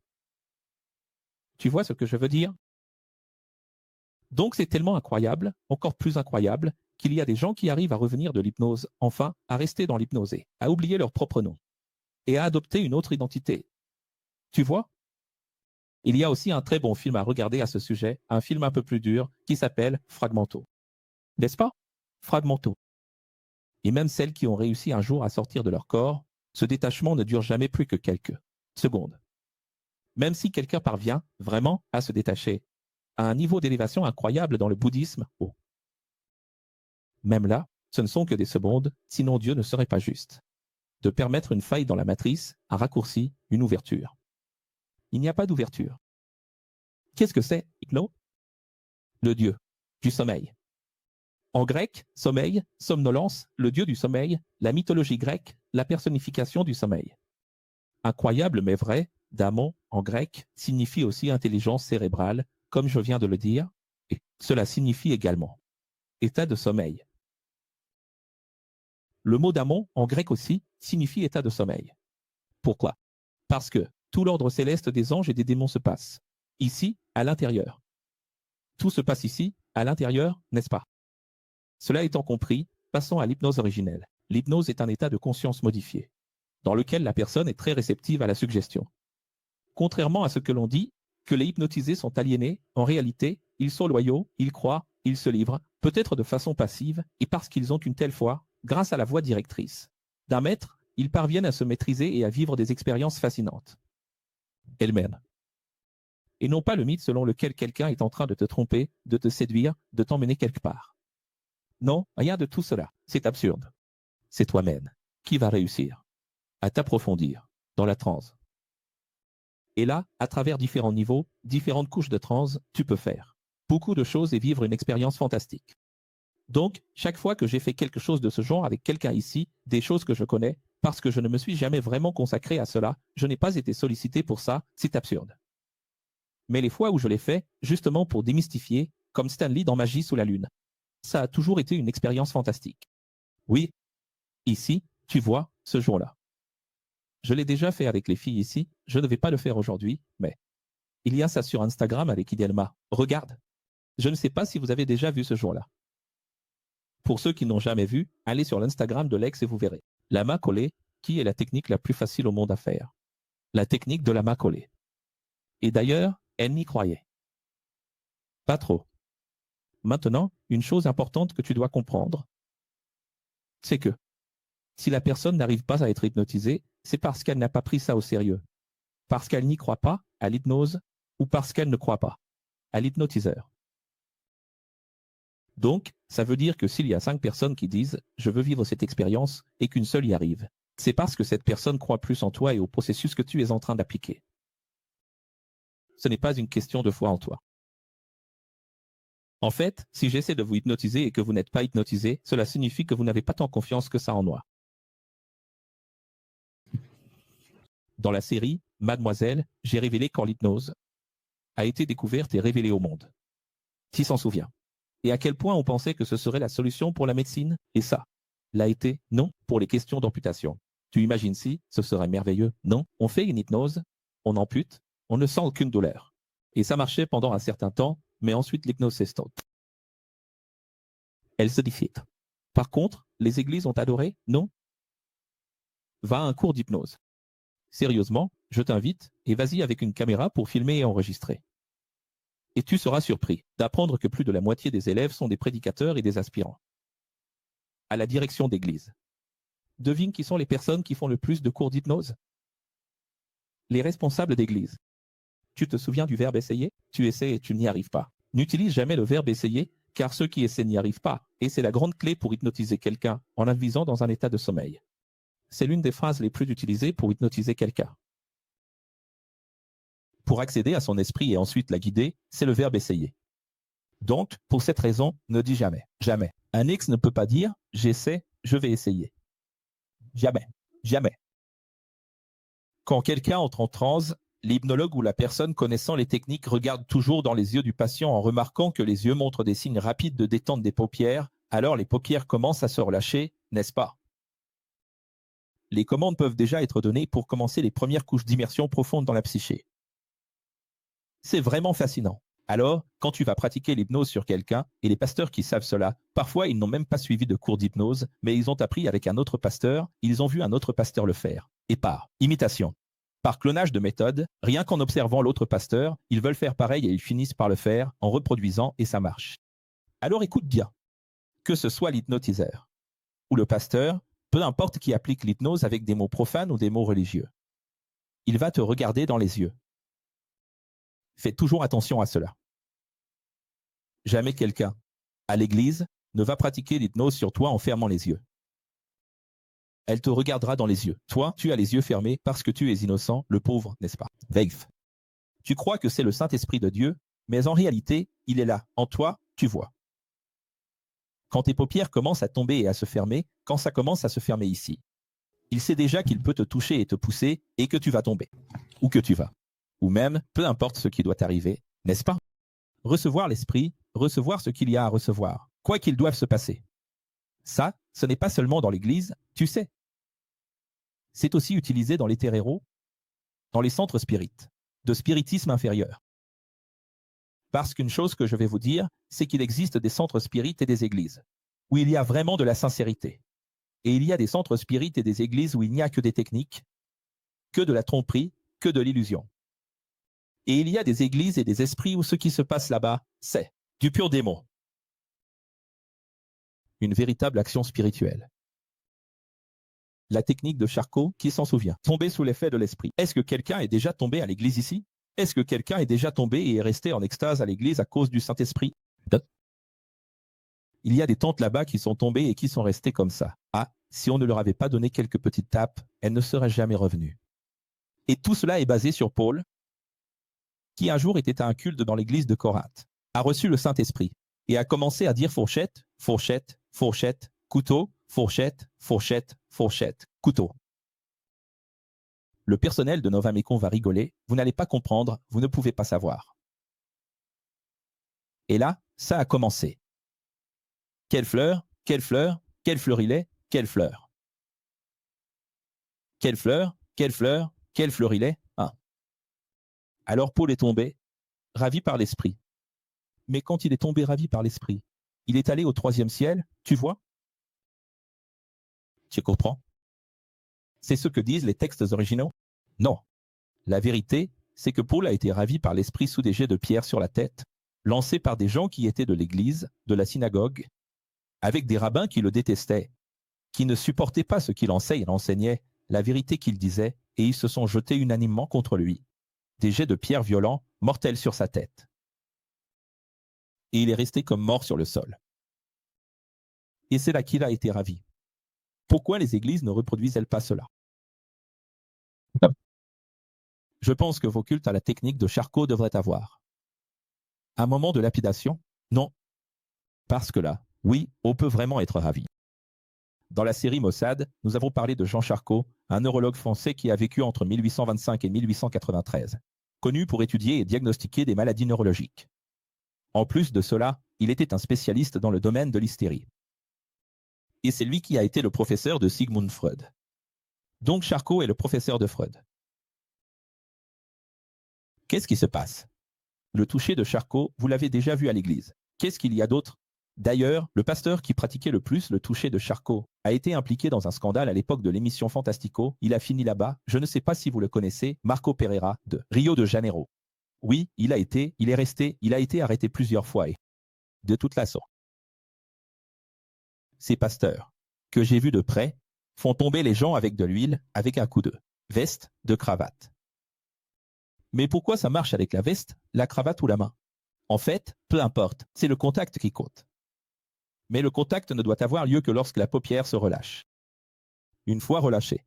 Tu vois ce que je veux dire? Donc c'est tellement incroyable, encore plus incroyable, qu'il y a des gens qui arrivent à revenir de l'hypnose, enfin, à rester dans l'hypnosé, à oublier leur propre nom, et à adopter une autre identité. Tu vois? Il y a aussi un très bon film à regarder à ce sujet, un film un peu plus dur, qui s'appelle Fragmento. N'est-ce pas? Fragmento. Et même celles qui ont réussi un jour à sortir de leur corps, ce détachement ne dure jamais plus que quelques secondes. Même si quelqu'un parvient vraiment à se détacher, à un niveau d'élévation incroyable dans le bouddhisme, même là, ce ne sont que des secondes, sinon Dieu ne serait pas juste. De permettre une faille dans la matrice, un raccourci, une ouverture. Il n'y a pas d'ouverture. Qu'est-ce que c'est, hypno? Le dieu du sommeil. En grec, sommeil, somnolence, le dieu du sommeil, la mythologie grecque, la personnification du sommeil. Incroyable mais vrai, daimon, en grec, signifie aussi intelligence cérébrale, comme je viens de le dire, et cela signifie également état de sommeil. Le mot daimon, en grec aussi, signifie état de sommeil. Pourquoi? Parce que tout l'ordre céleste des anges et des démons se passe ici, à l'intérieur. Tout se passe ici, à l'intérieur, n'est-ce pas? Cela étant compris, passons à l'hypnose originelle. L'hypnose est un état de conscience modifié, dans lequel la personne est très réceptive à la suggestion. Contrairement à ce que l'on dit, que les hypnotisés sont aliénés, en réalité, ils sont loyaux, ils croient, ils se livrent, peut-être de façon passive, et parce qu'ils ont une telle foi, grâce à la voix directrice d'un maître, ils parviennent à se maîtriser et à vivre des expériences fascinantes. Elles-mêmes. Et non pas le mythe selon lequel quelqu'un est en train de te tromper, de te séduire, de t'emmener quelque part. Non, rien de tout cela. C'est absurde. C'est toi-même qui va réussir à t'approfondir dans la transe. Et là, à travers différents niveaux, différentes couches de transe, tu peux faire beaucoup de choses et vivre une expérience fantastique. Donc, chaque fois que j'ai fait quelque chose de ce genre avec quelqu'un ici, des choses que je connais, parce que je ne me suis jamais vraiment consacré à cela, je n'ai pas été sollicité pour ça, c'est absurde. Mais les fois où je l'ai fait, justement pour démystifier, comme Stanley dans Magie sous la Lune, ça a toujours été une expérience fantastique. Oui, ici, tu vois, ce jour-là. Je l'ai déjà fait avec les filles ici, je ne vais pas le faire aujourd'hui, mais il y a ça sur Instagram avec Idelma. Regarde. Je ne sais pas si vous avez déjà vu ce jour-là. Pour ceux qui n'ont jamais vu, allez sur l'Instagram de l'ex et vous verrez. La main collée, qui est la technique la plus facile au monde à faire. La technique de la main collée. Et d'ailleurs, elle m'y croyait. Pas trop. Maintenant, une chose importante que tu dois comprendre, c'est que si la personne n'arrive pas à être hypnotisée, c'est parce qu'elle n'a pas pris ça au sérieux. Parce qu'elle n'y croit pas à l'hypnose ou parce qu'elle ne croit pas à l'hypnotiseur. Donc, ça veut dire que s'il y a 5 personnes qui disent « je veux vivre cette expérience » et qu'une seule y arrive, c'est parce que cette personne croit plus en toi et au processus que tu es en train d'appliquer. Ce n'est pas une question de foi en toi. En fait, si j'essaie de vous hypnotiser et que vous n'êtes pas hypnotisé, cela signifie que vous n'avez pas tant confiance que ça en moi. Dans la série « Mademoiselle, j'ai révélé quand l'hypnose a été découverte et révélée au monde. » Qui s'en souvient? Et à quel point on pensait que ce serait la solution pour la médecine? Et ça l'a été? Non, pour les questions d'amputation. Tu imagines si, ce serait merveilleux? Non, on fait une hypnose, on ampute, on ne sent aucune douleur. Et ça marchait pendant un certain temps, mais ensuite l'hypnose s'estompe. Elle se dissipe. Par contre, les églises ont adoré? Non. Va à un cours d'hypnose. Sérieusement, je t'invite, et vas-y avec une caméra pour filmer et enregistrer. Et tu seras surpris d'apprendre que plus de la moitié des élèves sont des prédicateurs et des aspirants à la direction d'église. Devine qui sont les personnes qui font le plus de cours d'hypnose? Les responsables d'église. Tu te souviens du verbe essayer? Tu essaies et tu n'y arrives pas. N'utilise jamais le verbe essayer, car ceux qui essaient n'y arrivent pas, et c'est la grande clé pour hypnotiser quelqu'un en l'invisant dans un état de sommeil. C'est l'une des phrases les plus utilisées pour hypnotiser quelqu'un. Pour accéder à son esprit et ensuite la guider, c'est le verbe essayer. Donc, pour cette raison, ne dis jamais, jamais. Un ex ne peut pas dire « j'essaie, je vais essayer ». Jamais, jamais. Quand quelqu'un entre en transe, l'hypnologue ou la personne connaissant les techniques regarde toujours dans les yeux du patient en remarquant que les yeux montrent des signes rapides de détente des paupières, alors les paupières commencent à se relâcher, n'est-ce pas? Les commandes peuvent déjà être données pour commencer les premières couches d'immersion profonde dans la psyché. C'est vraiment fascinant. Alors, quand tu vas pratiquer l'hypnose sur quelqu'un, et les pasteurs qui savent cela, parfois ils n'ont même pas suivi de cours d'hypnose, mais ils ont appris avec un autre pasteur, ils ont vu un autre pasteur le faire. Et par imitation. Par clonage de méthode, rien qu'en observant l'autre pasteur, ils veulent faire pareil et ils finissent par le faire en reproduisant et ça marche. Alors écoute bien, que ce soit l'hypnotiseur ou le pasteur, peu importe qui applique l'hypnose avec des mots profanes ou des mots religieux, il va te regarder dans les yeux. Fais toujours attention à cela. Jamais quelqu'un, à l'église, ne va pratiquer l'hypnose sur toi en fermant les yeux. Elle te regardera dans les yeux. Toi, tu as les yeux fermés parce que tu es innocent, le pauvre, n'est-ce pas? Veif. Tu crois que c'est le Saint-Esprit de Dieu, mais en réalité, il est là. En toi, tu vois. Quand tes paupières commencent à tomber et à se fermer, quand ça commence à se fermer ici, il sait déjà qu'il peut te toucher et te pousser et que tu vas tomber. Ou que tu vas. Ou même, peu importe ce qui doit arriver, n'est-ce pas? Recevoir l'Esprit, recevoir ce qu'il y a à recevoir, quoi qu'il doive se passer. Ça, ce n'est pas seulement dans l'Église, tu sais. C'est aussi utilisé dans les terreiros, dans les centres spirites, de spiritisme inférieur. Parce qu'une chose que je vais vous dire, c'est qu'il existe des centres spirites et des églises, où il y a vraiment de la sincérité. Et il y a des centres spirites et des églises où il n'y a que des techniques, que de la tromperie, que de l'illusion. Et il y a des églises et des esprits où ce qui se passe là-bas, c'est du pur démon. Une véritable action spirituelle. La technique de Charcot, qui s'en souvient? Tomber sous l'effet de l'esprit. Est-ce que quelqu'un est déjà tombé à l'église ici? Est-ce que quelqu'un est déjà tombé et est resté en extase à l'église à cause du Saint-Esprit? Il y a des tantes là-bas qui sont tombées et qui sont restées comme ça. Ah, si on ne leur avait pas donné quelques petites tapes, elles ne seraient jamais revenues. Et tout cela est basé sur Paul, qui un jour était à un culte dans l'église de Corinthe, a reçu le Saint-Esprit et a commencé à dire fourchette, fourchette, fourchette, couteau, fourchette, fourchette, fourchette, couteau. Le personnel de Nova Mekon va rigoler, vous n'allez pas comprendre, vous ne pouvez pas savoir. Et là, ça a commencé. Quelle fleur, quelle fleur, quel fleurillet, quelle fleur. Quelle fleur, quelle fleur, quel fleurillet, hein. Alors Paul est tombé, ravi par l'esprit. Mais quand il est tombé ravi par l'esprit, il est allé au 3e ciel, tu vois? Tu comprends? C'est ce que disent les textes originaux? Non. La vérité, c'est que Paul a été ravi par l'esprit sous des jets de pierre sur la tête, lancés par des gens qui étaient de l'église, de la synagogue, avec des rabbins qui le détestaient, qui ne supportaient pas ce qu'il enseignait, la vérité qu'il disait, et ils se sont jetés unanimement contre lui. Des jets de pierre violents, mortels sur sa tête. Et il est resté comme mort sur le sol. Et c'est là qu'il a été ravi. Pourquoi les églises ne reproduisent-elles pas cela? Je pense que vos cultes à la technique de Charcot devraient avoir un moment de lapidation? Non. Parce que là, oui, on peut vraiment être ravi. Dans la série Mossad, nous avons parlé de Jean Charcot, un neurologue français qui a vécu entre 1825 et 1893, connu pour étudier et diagnostiquer des maladies neurologiques. En plus de cela, il était un spécialiste dans le domaine de l'hystérie. Et c'est lui qui a été le professeur de Sigmund Freud. Donc Charcot est le professeur de Freud. Qu'est-ce qui se passe? Le toucher de Charcot, vous l'avez déjà vu à l'église. Qu'est-ce qu'il y a d'autre? D'ailleurs, le pasteur qui pratiquait le plus le toucher de Charcot a été impliqué dans un scandale à l'époque de l'émission Fantastico. Il a fini là-bas, je ne sais pas si vous le connaissez, Marco Pereira, de Rio de Janeiro. Oui, il a été arrêté plusieurs fois et de toute façon. Ces pasteurs, que j'ai vus de près, font tomber les gens avec de l'huile, avec un coup de veste, de cravate. Mais pourquoi ça marche avec la veste, la cravate ou la main? En fait, peu importe, c'est le contact qui compte. Mais le contact ne doit avoir lieu que lorsque la paupière se relâche. Une fois relâchée.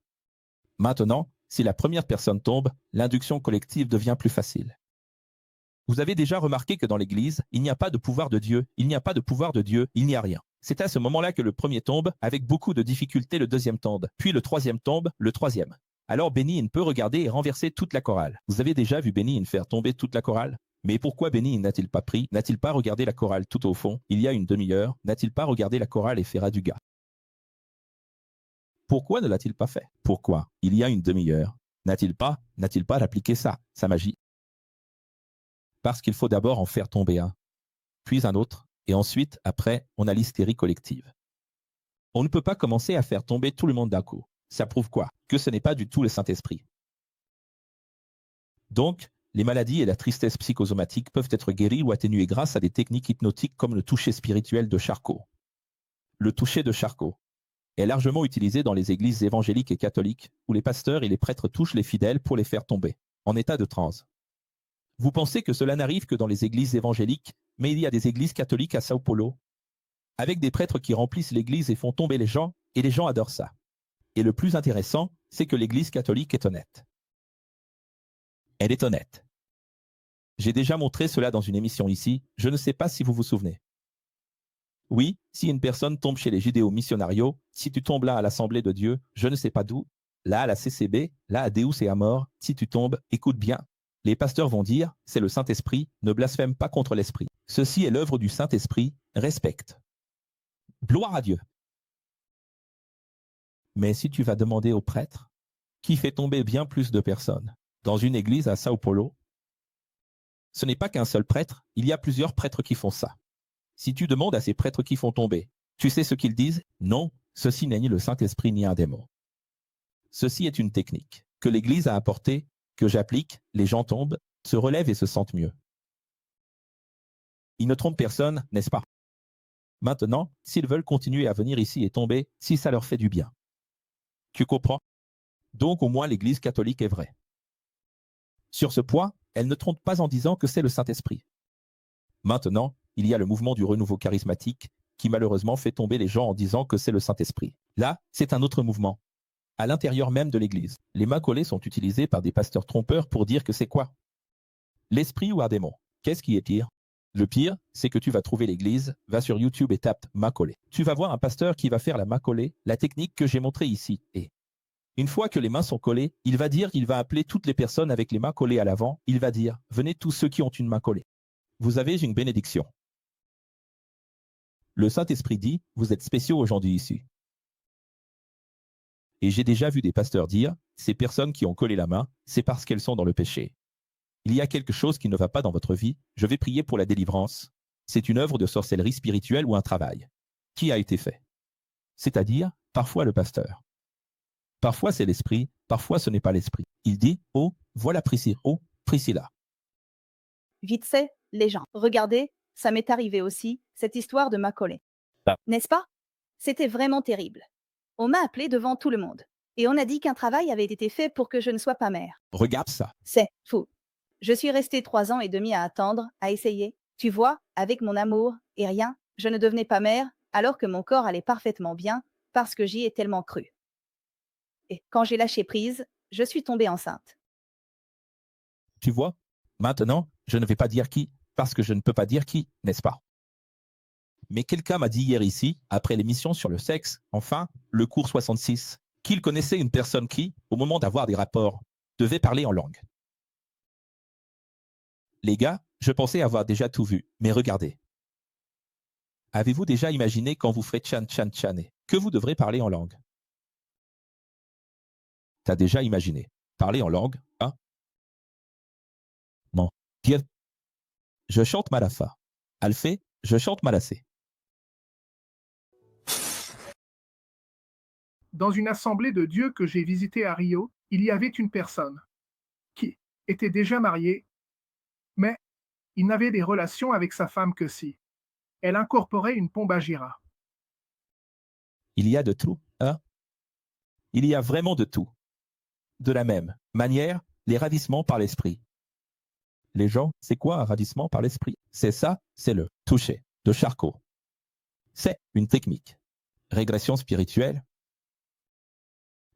Maintenant, si la première personne tombe, l'induction collective devient plus facile. Vous avez déjà remarqué que dans l'Église, il n'y a pas de pouvoir de Dieu, il n'y a pas de pouvoir de Dieu, il n'y a rien. C'est à ce moment-là que le premier tombe, avec beaucoup de difficultés le deuxième tombe, puis le troisième tombe, le troisième. Alors Benny peut regarder et renverser toute la chorale. Vous avez déjà vu Benny faire tomber toute la chorale? Mais pourquoi Benny n'a-t-il pas pris, n'a-t-il pas regardé la chorale tout au fond, il y a une demi-heure, n'a-t-il pas regardé la chorale et fait Raduga? Pourquoi ne l'a-t-il pas fait? Pourquoi, il y a une demi-heure, n'a-t-il pas appliqué ça, sa magie? Parce qu'il faut d'abord en faire tomber un, puis un autre, et ensuite, après, on a l'hystérie collective. On ne peut pas commencer à faire tomber tout le monde d'un coup. Ça prouve quoi? Que ce n'est pas du tout le Saint-Esprit. Donc, les maladies et la tristesse psychosomatique peuvent être guéries ou atténuées grâce à des techniques hypnotiques comme le toucher spirituel de Charcot. Le toucher de Charcot est largement utilisé dans les églises évangéliques et catholiques, où les pasteurs et les prêtres touchent les fidèles pour les faire tomber en état de transe. Vous pensez que cela n'arrive que dans les églises évangéliques, mais il y a des églises catholiques à Sao Paulo, avec des prêtres qui remplissent l'église et font tomber les gens, et les gens adorent ça. Et le plus intéressant, c'est que l'église catholique est honnête. Elle est honnête. J'ai déjà montré cela dans une émission ici, je ne sais pas si vous vous souvenez. Oui, si une personne tombe chez les judéo-missionarios, si tu tombes là à l'Assemblée de Dieu, je ne sais pas d'où, là à la CCB, là à Deus et Amor, si tu tombes, écoute bien. Les pasteurs vont dire, c'est le Saint-Esprit, ne blasphème pas contre l'Esprit. Ceci est l'œuvre du Saint-Esprit, respecte. Gloire à Dieu. Mais si tu vas demander au prêtre, qui fait tomber bien plus de personnes, dans une église à Sao Paulo, ce n'est pas qu'un seul prêtre, il y a plusieurs prêtres qui font ça. Si tu demandes à ces prêtres qui font tomber, tu sais ce qu'ils disent? Non, ceci n'est ni le Saint-Esprit ni un démon. Ceci est une technique que l'Église a apportée, que j'applique, les gens tombent, se relèvent et se sentent mieux. Ils ne trompent personne, n'est-ce pas? Maintenant, s'ils veulent continuer à venir ici et tomber, si ça leur fait du bien. Tu comprends? Donc au moins l'Église catholique est vraie. Sur ce point, elle ne trompe pas en disant que c'est le Saint-Esprit. Maintenant, il y a le mouvement du renouveau charismatique qui malheureusement fait tomber les gens en disant que c'est le Saint-Esprit. Là, c'est un autre mouvement. À l'intérieur même de l'Église, les mains collées sont utilisées par des pasteurs trompeurs pour dire que c'est quoi? L'esprit ou un démon? Qu'est-ce qui est pire? Le pire, c'est que tu vas trouver l'Église, va sur YouTube et tape main collée. Tu vas voir un pasteur qui va faire la main collée, la technique que j'ai montrée ici. Et une fois que les mains sont collées, il va dire qu'il va appeler toutes les personnes avec les mains collées à l'avant. Il va dire, venez tous ceux qui ont une main collée. Vous avez une bénédiction. Le Saint-Esprit dit, vous êtes spéciaux aujourd'hui ici. Et j'ai déjà vu des pasteurs dire, ces personnes qui ont collé la main, c'est parce qu'elles sont dans le péché. Il y a quelque chose qui ne va pas dans votre vie, je vais prier pour la délivrance. C'est une œuvre de sorcellerie spirituelle ou un travail qui a été fait. C'est-à-dire, parfois le pasteur. Parfois c'est l'esprit, parfois ce n'est pas l'esprit. Il dit, oh, voilà Priscilla, oh, Priscilla. Vite fait, les gens. Regardez, ça m'est arrivé aussi, cette histoire de Macaulay. N'est-ce pas? C'était vraiment terrible. On m'a appelé devant tout le monde. Et on a dit qu'un travail avait été fait pour que je ne sois pas mère. Regarde ça. C'est fou. Je suis restée 3 ans et demi à attendre, à essayer. Tu vois, avec mon amour, et rien, je ne devenais pas mère, alors que mon corps allait parfaitement bien, parce que j'y ai tellement cru. Et quand j'ai lâché prise, je suis tombée enceinte. Tu vois? Maintenant, je ne vais pas dire qui, parce que je ne peux pas dire qui, n'est-ce pas? Mais quelqu'un m'a dit hier ici, après l'émission sur le sexe, enfin, le cours 66, qu'il connaissait une personne qui, au moment d'avoir des rapports, devait parler en langue. Les gars, je pensais avoir déjà tout vu, mais regardez. Avez-vous déjà imaginé quand vous ferez tchan tchan tchané, que vous devrez parler en langue? T'as déjà imaginé parler en langue, hein? Bon, dire, je chante Malafa. Alphée, je chante Malassé. Dans une assemblée de Dieu que j'ai visitée à Rio, il y avait une personne qui était déjà mariée, mais il n'avait des relations avec sa femme que si elle incorporait une pompe à gira. Il y a de tout, hein? Il y a vraiment de tout. De la même manière, les ravissements par l'esprit. Les gens, c'est quoi un ravissement par l'esprit? C'est ça, c'est le toucher de Charcot. C'est une technique. Régression spirituelle.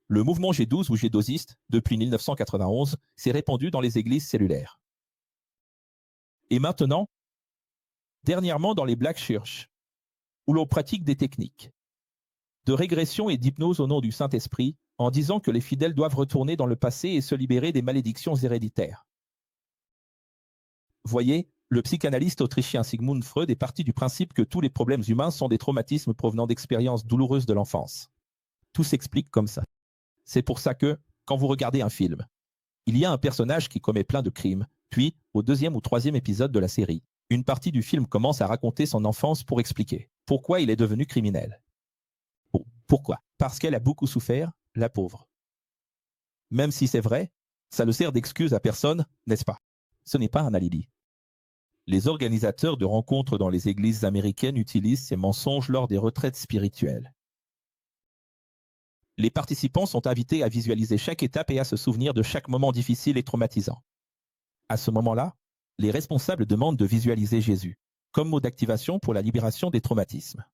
Le mouvement G12 ou G12iste, depuis 1991, s'est répandu dans les églises cellulaires. Et maintenant, dernièrement dans les Black Church, où l'on pratique des techniques de régression et d'hypnose au nom du Saint-Esprit, en disant que les fidèles doivent retourner dans le passé et se libérer des malédictions héréditaires. Voyez, le psychanalyste autrichien Sigmund Freud est parti du principe que tous les problèmes humains sont des traumatismes provenant d'expériences douloureuses de l'enfance. Tout s'explique comme ça. C'est pour ça que, quand vous regardez un film, il y a un personnage qui commet plein de crimes, puis, au 2e ou 3e épisode de la série, une partie du film commence à raconter son enfance pour expliquer pourquoi il est devenu criminel. Pourquoi? Parce qu'elle a beaucoup souffert, la pauvre. Même si c'est vrai, Ça ne sert d'excuse à personne, n'est-ce pas? Ce n'est pas un alibi. Les organisateurs de rencontres dans les églises américaines utilisent ces mensonges lors des retraites spirituelles. Les participants sont invités à visualiser chaque étape et à se souvenir de chaque moment difficile et traumatisant. À ce moment-là, les responsables demandent de visualiser Jésus, comme mot d'activation pour la libération des traumatismes.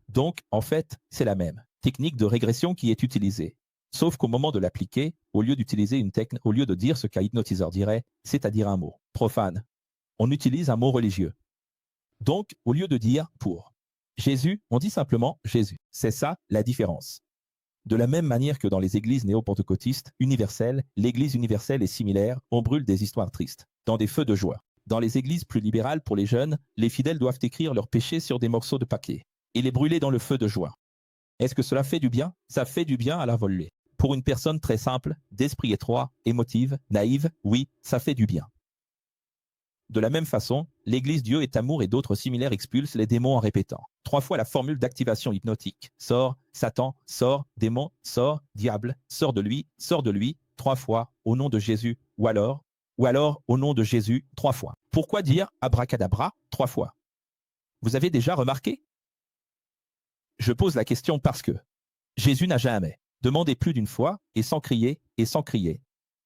Donc, en fait, c'est la même technique de régression qui est utilisée. Sauf qu'au moment de l'appliquer, au lieu d'utiliser une technique, au lieu de dire ce qu'un hypnotiseur dirait, c'est-à-dire un mot profane, on utilise un mot religieux. Donc, au lieu de dire pour Jésus, on dit simplement Jésus. C'est ça la différence. De la même manière que dans les églises néo-pentecôtistes universelles, l'église universelle est similaire, on brûle des histoires tristes, dans des feux de joie. Dans les églises plus libérales pour les jeunes, les fidèles doivent écrire leurs péchés sur des morceaux de papier et les brûler dans le feu de joie. Est-ce que cela fait du bien? Ça fait du bien à la volée. Pour une personne très simple, d'esprit étroit, émotive, naïve, oui, ça fait du bien. De la même façon, l'Église Dieu est amour et d'autres similaires expulsent les démons en répétant 3 fois la formule d'activation hypnotique. Sors, Satan, sors, démon, sors, diable, sors de lui, 3 fois, au nom de Jésus, ou alors, au nom de Jésus, 3 fois. Pourquoi dire abracadabra 3 fois? Vous avez déjà remarqué? Je pose la question parce que Jésus n'a jamais demandé plus d'une fois, et sans crier,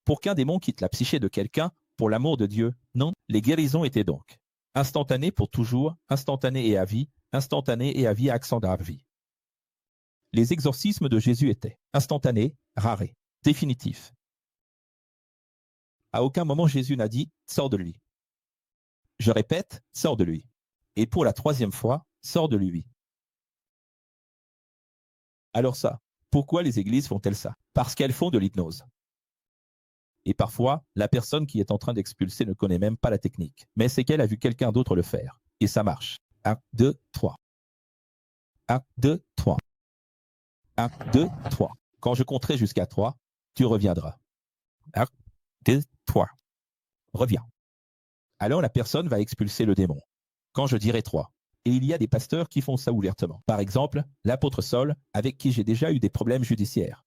pour qu'un démon quitte la psyché de quelqu'un, pour l'amour de Dieu. Non, les guérisons étaient donc instantanées pour toujours, instantanées et à vie, accent grave vie. Les exorcismes de Jésus étaient instantanés, rares, définitifs. À aucun moment Jésus n'a dit « sors de lui ». Je répète, sors de lui. Et pour la 3e fois, sors de lui. Alors ça, pourquoi les églises font-elles ça? Parce qu'elles font de l'hypnose. Et parfois, la personne qui est en train d'expulser ne connaît même pas la technique, mais c'est qu'elle a vu quelqu'un d'autre le faire. Et ça marche. 1, 2, 3. 1, 2, 3. 1, 2, 3. Quand je compterai jusqu'à 3, tu reviendras. 1, 2, 3. Reviens. Alors la personne va expulser le démon. Quand je dirai 3. Et il y a des pasteurs qui font ça ouvertement. Par exemple, l'apôtre Saul, avec qui j'ai déjà eu des problèmes judiciaires.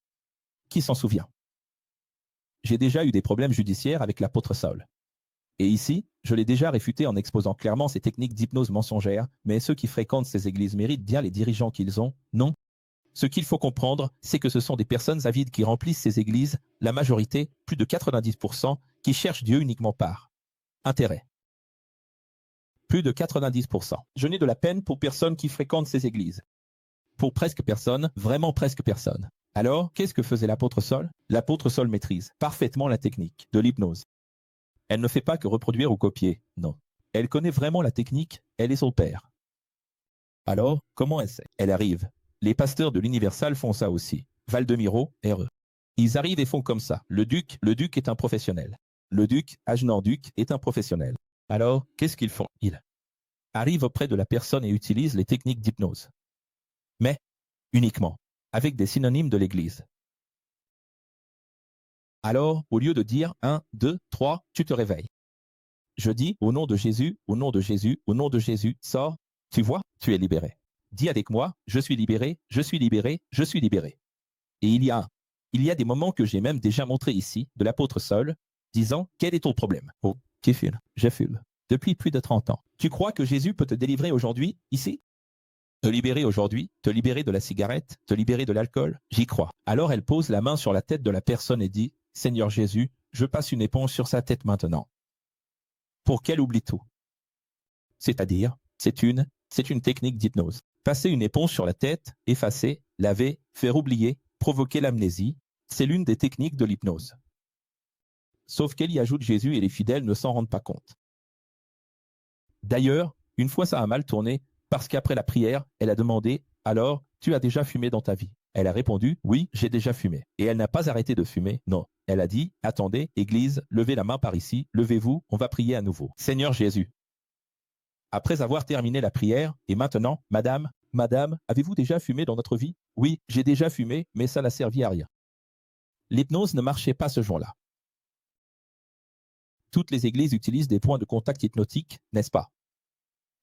Qui s'en souvient? J'ai déjà eu des problèmes judiciaires avec l'apôtre Saul. Et ici, je l'ai déjà réfuté en exposant clairement ces techniques d'hypnose mensongère, mais ceux qui fréquentent ces églises méritent bien les dirigeants qu'ils ont, non? Ce qu'il faut comprendre, c'est que ce sont des personnes avides qui remplissent ces églises, la majorité, plus de 90%, qui cherchent Dieu uniquement par intérêt. Plus de 90%. Je n'ai de la peine pour personne qui fréquente ces églises. Pour presque personne, vraiment presque personne. Alors, qu'est-ce que faisait l'apôtre Saul? L'apôtre Saul maîtrise parfaitement la technique de l'hypnose. Elle ne fait pas que reproduire ou copier, non. Elle connaît vraiment la technique, elle est son père. Alors, comment elle sait? Elle arrive. Les pasteurs de l'Universal font ça aussi. Valdemiro, RE. Ils arrivent et font comme ça. Le duc est un professionnel. Le duc, Agenor-Duc, est un professionnel. Alors, qu'est-ce qu'ils font? Ils arrivent auprès de la personne et utilisent les techniques d'hypnose. Mais, uniquement, avec des synonymes de l'Église. Alors, au lieu de dire 1, 2, 3, tu te réveilles. Je dis au nom de Jésus, au nom de Jésus, au nom de Jésus, sors, tu vois, tu es libéré. Dis avec moi, je suis libéré, je suis libéré, je suis libéré. Et il y a des moments que j'ai même déjà montrés ici, de l'apôtre Saul, disant, quel est ton problème? Oh, tu fumes, je fume, depuis plus de 30 ans. Tu crois que Jésus peut te délivrer aujourd'hui, ici? Te libérer aujourd'hui, te libérer de la cigarette, te libérer de l'alcool? J'y crois. Alors elle pose la main sur la tête de la personne et dit, Seigneur Jésus, je passe une éponge sur sa tête maintenant. Pour qu'elle oublie tout. C'est-à-dire, c'est une technique d'hypnose. Passer une éponge sur la tête, effacer, laver, faire oublier, provoquer l'amnésie, c'est l'une des techniques de l'hypnose. Sauf qu'elle y ajoute Jésus et les fidèles ne s'en rendent pas compte. D'ailleurs, une fois ça a mal tourné, parce qu'après la prière, elle a demandé « Alors, tu as déjà fumé dans ta vie ?» Elle a répondu « Oui, j'ai déjà fumé. » Et elle n'a pas arrêté de fumer, non. Elle a dit « Attendez, Église, levez la main par ici, levez-vous, on va prier à nouveau. Seigneur Jésus. » Après avoir terminé la prière, et maintenant, Madame, avez-vous déjà fumé dans notre vie? Oui, j'ai déjà fumé, mais ça n'a servi à rien. L'hypnose ne marchait pas ce jour-là. Toutes les églises utilisent des points de contact hypnotiques, n'est-ce pas?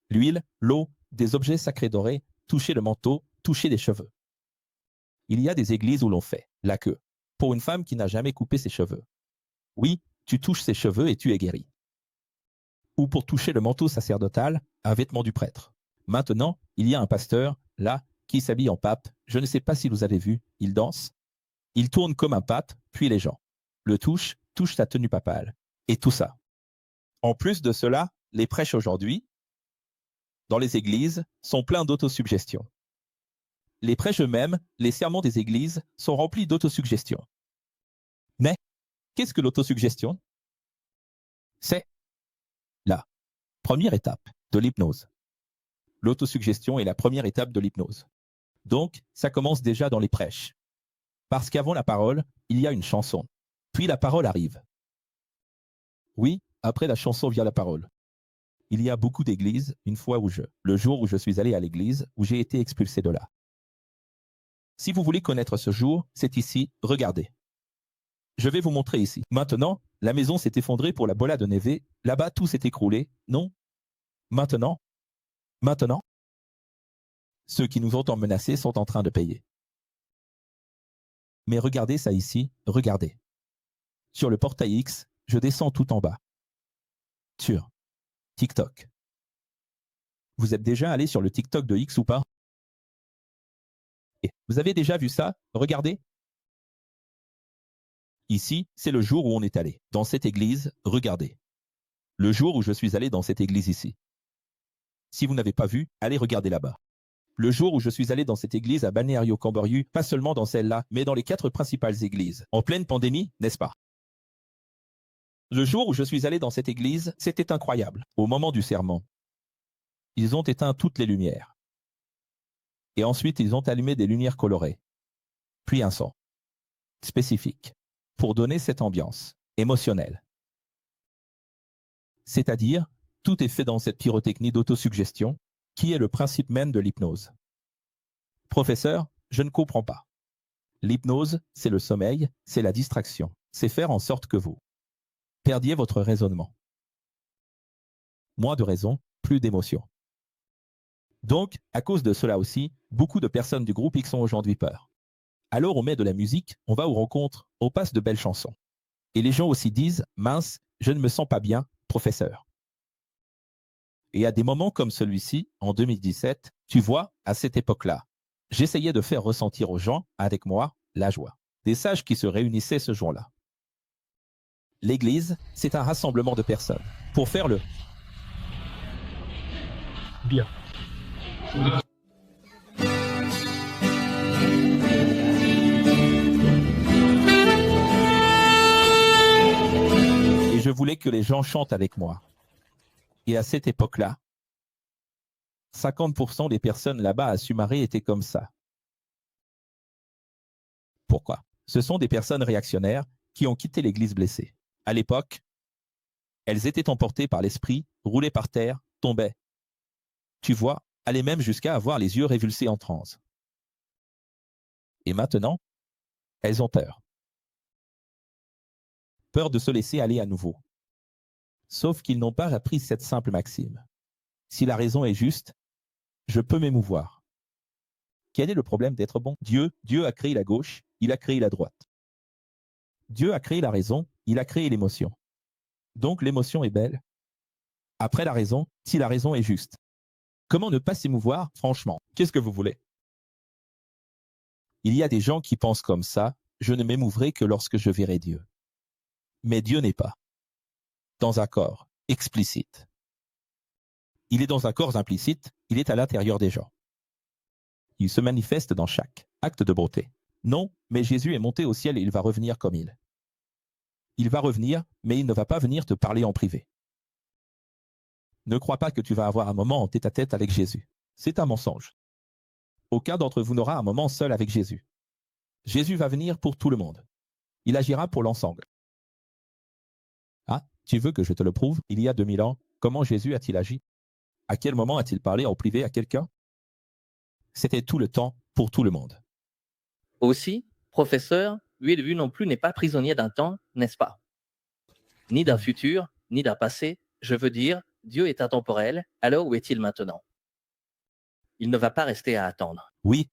L'huile, l'eau, des objets sacrés dorés, toucher le manteau, toucher les cheveux. Il y a des églises où l'on fait la queue pour une femme qui n'a jamais coupé ses cheveux. Oui, tu touches ses cheveux et tu es guéri. Ou pour toucher le manteau sacerdotal, un vêtement du prêtre. Maintenant, il y a un pasteur, là, qui s'habille en pape. Je ne sais pas si vous avez vu, il danse. Il tourne comme un pape, puis les gens le touchent sa tenue papale. Et tout ça. En plus de cela, les prêches aujourd'hui, dans les églises, sont pleins d'autosuggestion. Les prêches eux-mêmes, les sermons des églises, sont remplis d'autosuggestion. Mais, qu'est-ce que l'autosuggestion? C'est la première étape de l'hypnose. L'autosuggestion est la première étape de l'hypnose. Donc, ça commence déjà dans les prêches. Parce qu'avant la parole, il y a une chanson. Puis la parole arrive. Oui, après la chanson vient la parole. Il y a beaucoup d'églises, le jour où je suis allé à l'église, où j'ai été expulsé de là. Si vous voulez connaître ce jour, c'est ici, regardez. Je vais vous montrer ici. Maintenant, la maison s'est effondrée pour la bola de neve, là-bas tout s'est écroulé, non? Maintenant, ceux qui nous ont menacés sont en train de payer. Mais regardez ça ici, regardez. Sur le portail X, je descends tout en bas. Sur TikTok. Vous êtes déjà allé sur le TikTok de X ou pas? Et vous avez déjà vu ça? Regardez. Ici, c'est le jour où on est allé. Dans cette église, regardez. Le jour où je suis allé dans cette église ici. Si vous n'avez pas vu, allez regarder là-bas. Le jour où je suis allé dans cette église à Balneario-Camboriú, pas seulement dans celle-là, mais dans les 4 principales églises, en pleine pandémie, n'est-ce pas? Le jour où je suis allé dans cette église, c'était incroyable. Au moment du serment, ils ont éteint toutes les lumières. Et ensuite, ils ont allumé des lumières colorées. Puis un son spécifique pour donner cette ambiance émotionnelle. C'est-à-dire, tout est fait dans cette pyrotechnie d'autosuggestion qui est le principe même de l'hypnose. Professeur, je ne comprends pas. L'hypnose, c'est le sommeil, c'est la distraction. C'est faire en sorte que vous perdiez votre raisonnement. Moins de raison, plus d'émotion. Donc, à cause de cela aussi, beaucoup de personnes du groupe X ont aujourd'hui peur. Alors on met de la musique, on va aux rencontres, on passe de belles chansons. Et les gens aussi disent « Mince, je ne me sens pas bien, professeur ». Et à des moments comme celui-ci, en 2017, tu vois, à cette époque-là, j'essayais de faire ressentir aux gens, avec moi, la joie. Des sages qui se réunissaient ce jour-là. L'église, c'est un rassemblement de personnes. Pour faire le bien. Et je voulais que les gens chantent avec moi. Et à cette époque-là, 50% des personnes là-bas à Sumaré étaient comme ça. Pourquoi? Ce sont des personnes réactionnaires qui ont quitté l'église blessée. À l'époque, elles étaient emportées par l'esprit, roulaient par terre, tombaient. Tu vois, allaient même jusqu'à avoir les yeux révulsés en transe. Et maintenant, elles ont peur. Peur de se laisser aller à nouveau. Sauf qu'ils n'ont pas appris cette simple maxime. Si la raison est juste, je peux m'émouvoir. Quel est le problème d'être bon? Dieu a créé la gauche, il a créé la droite. Dieu a créé la raison, il a créé l'émotion. Donc l'émotion est belle. Après la raison, si la raison est juste. Comment ne pas s'émouvoir, franchement? Qu'est-ce que vous voulez? Il y a des gens qui pensent comme ça, je ne m'émouvrai que lorsque je verrai Dieu. Mais Dieu n'est pas dans un corps explicite. Il est dans un corps implicite, il est à l'intérieur des gens. Il se manifeste dans chaque acte de beauté. Non, mais Jésus est monté au ciel et il va revenir comme il. Il va revenir, mais il ne va pas venir te parler en privé. Ne crois pas que tu vas avoir un moment en tête-à-tête avec Jésus. C'est un mensonge. Aucun d'entre vous n'aura un moment seul avec Jésus. Jésus va venir pour tout le monde. Il agira pour l'ensemble. Ah, tu veux que je te le prouve? Il y a 2000 ans, comment Jésus a-t-il agi? À quel moment a-t-il parlé en privé à quelqu'un? C'était tout le temps pour tout le monde. Aussi, professeur, lui non plus n'est pas prisonnier d'un temps, n'est-ce pas? Ni d'un futur, ni d'un passé. Je veux dire, Dieu est intemporel, alors où est-il maintenant? Il ne va pas rester à attendre. Oui,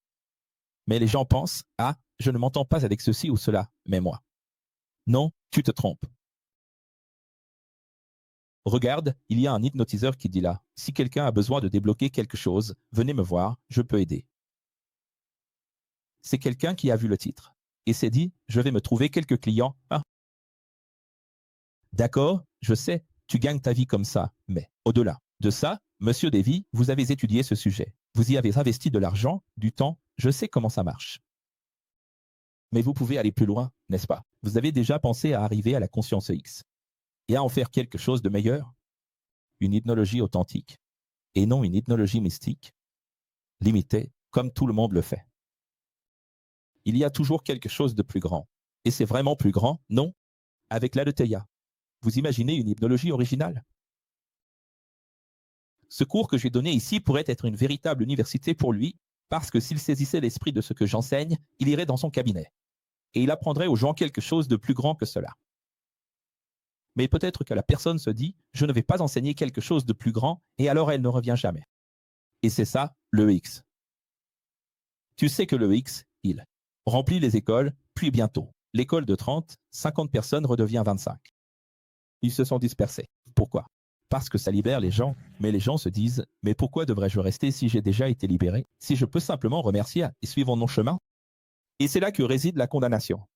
mais les gens pensent « Ah, je ne m'entends pas avec ceci ou cela, mais moi. » Non, tu te trompes. Regarde, il y a un hypnotiseur qui dit là, si quelqu'un a besoin de débloquer quelque chose, venez me voir, je peux aider. C'est quelqu'un qui a vu le titre et s'est dit, je vais me trouver quelques clients. Ah. D'accord, je sais, tu gagnes ta vie comme ça, mais au-delà de ça, Monsieur Davy, vous avez étudié ce sujet. Vous y avez investi de l'argent, du temps, je sais comment ça marche. Mais vous pouvez aller plus loin, n'est-ce pas? Vous avez déjà pensé à arriver à la conscience X et à en faire quelque chose de meilleur? Une hypnologie authentique et non une hypnologie mystique, limitée, comme tout le monde le fait. Il y a toujours quelque chose de plus grand. Et c'est vraiment plus grand, non? Avec l'Aletheia. Vous imaginez une hypnologie originale? Ce cours que j'ai donné ici pourrait être une véritable université pour lui, parce que s'il saisissait l'esprit de ce que j'enseigne, il irait dans son cabinet. Et il apprendrait aux gens quelque chose de plus grand que cela. Mais peut-être que la personne se dit, je ne vais pas enseigner quelque chose de plus grand, et alors elle ne revient jamais. Et c'est ça, le X. Tu sais que le X, il remplit les écoles, puis bientôt, l'école de 30, 50 personnes redevient 25. Ils se sont dispersés. Pourquoi? Parce que ça libère les gens, mais les gens se disent, mais pourquoi devrais-je rester si j'ai déjà été libéré, si je peux simplement remercier et suivre mon chemin? Et c'est là que réside la condamnation.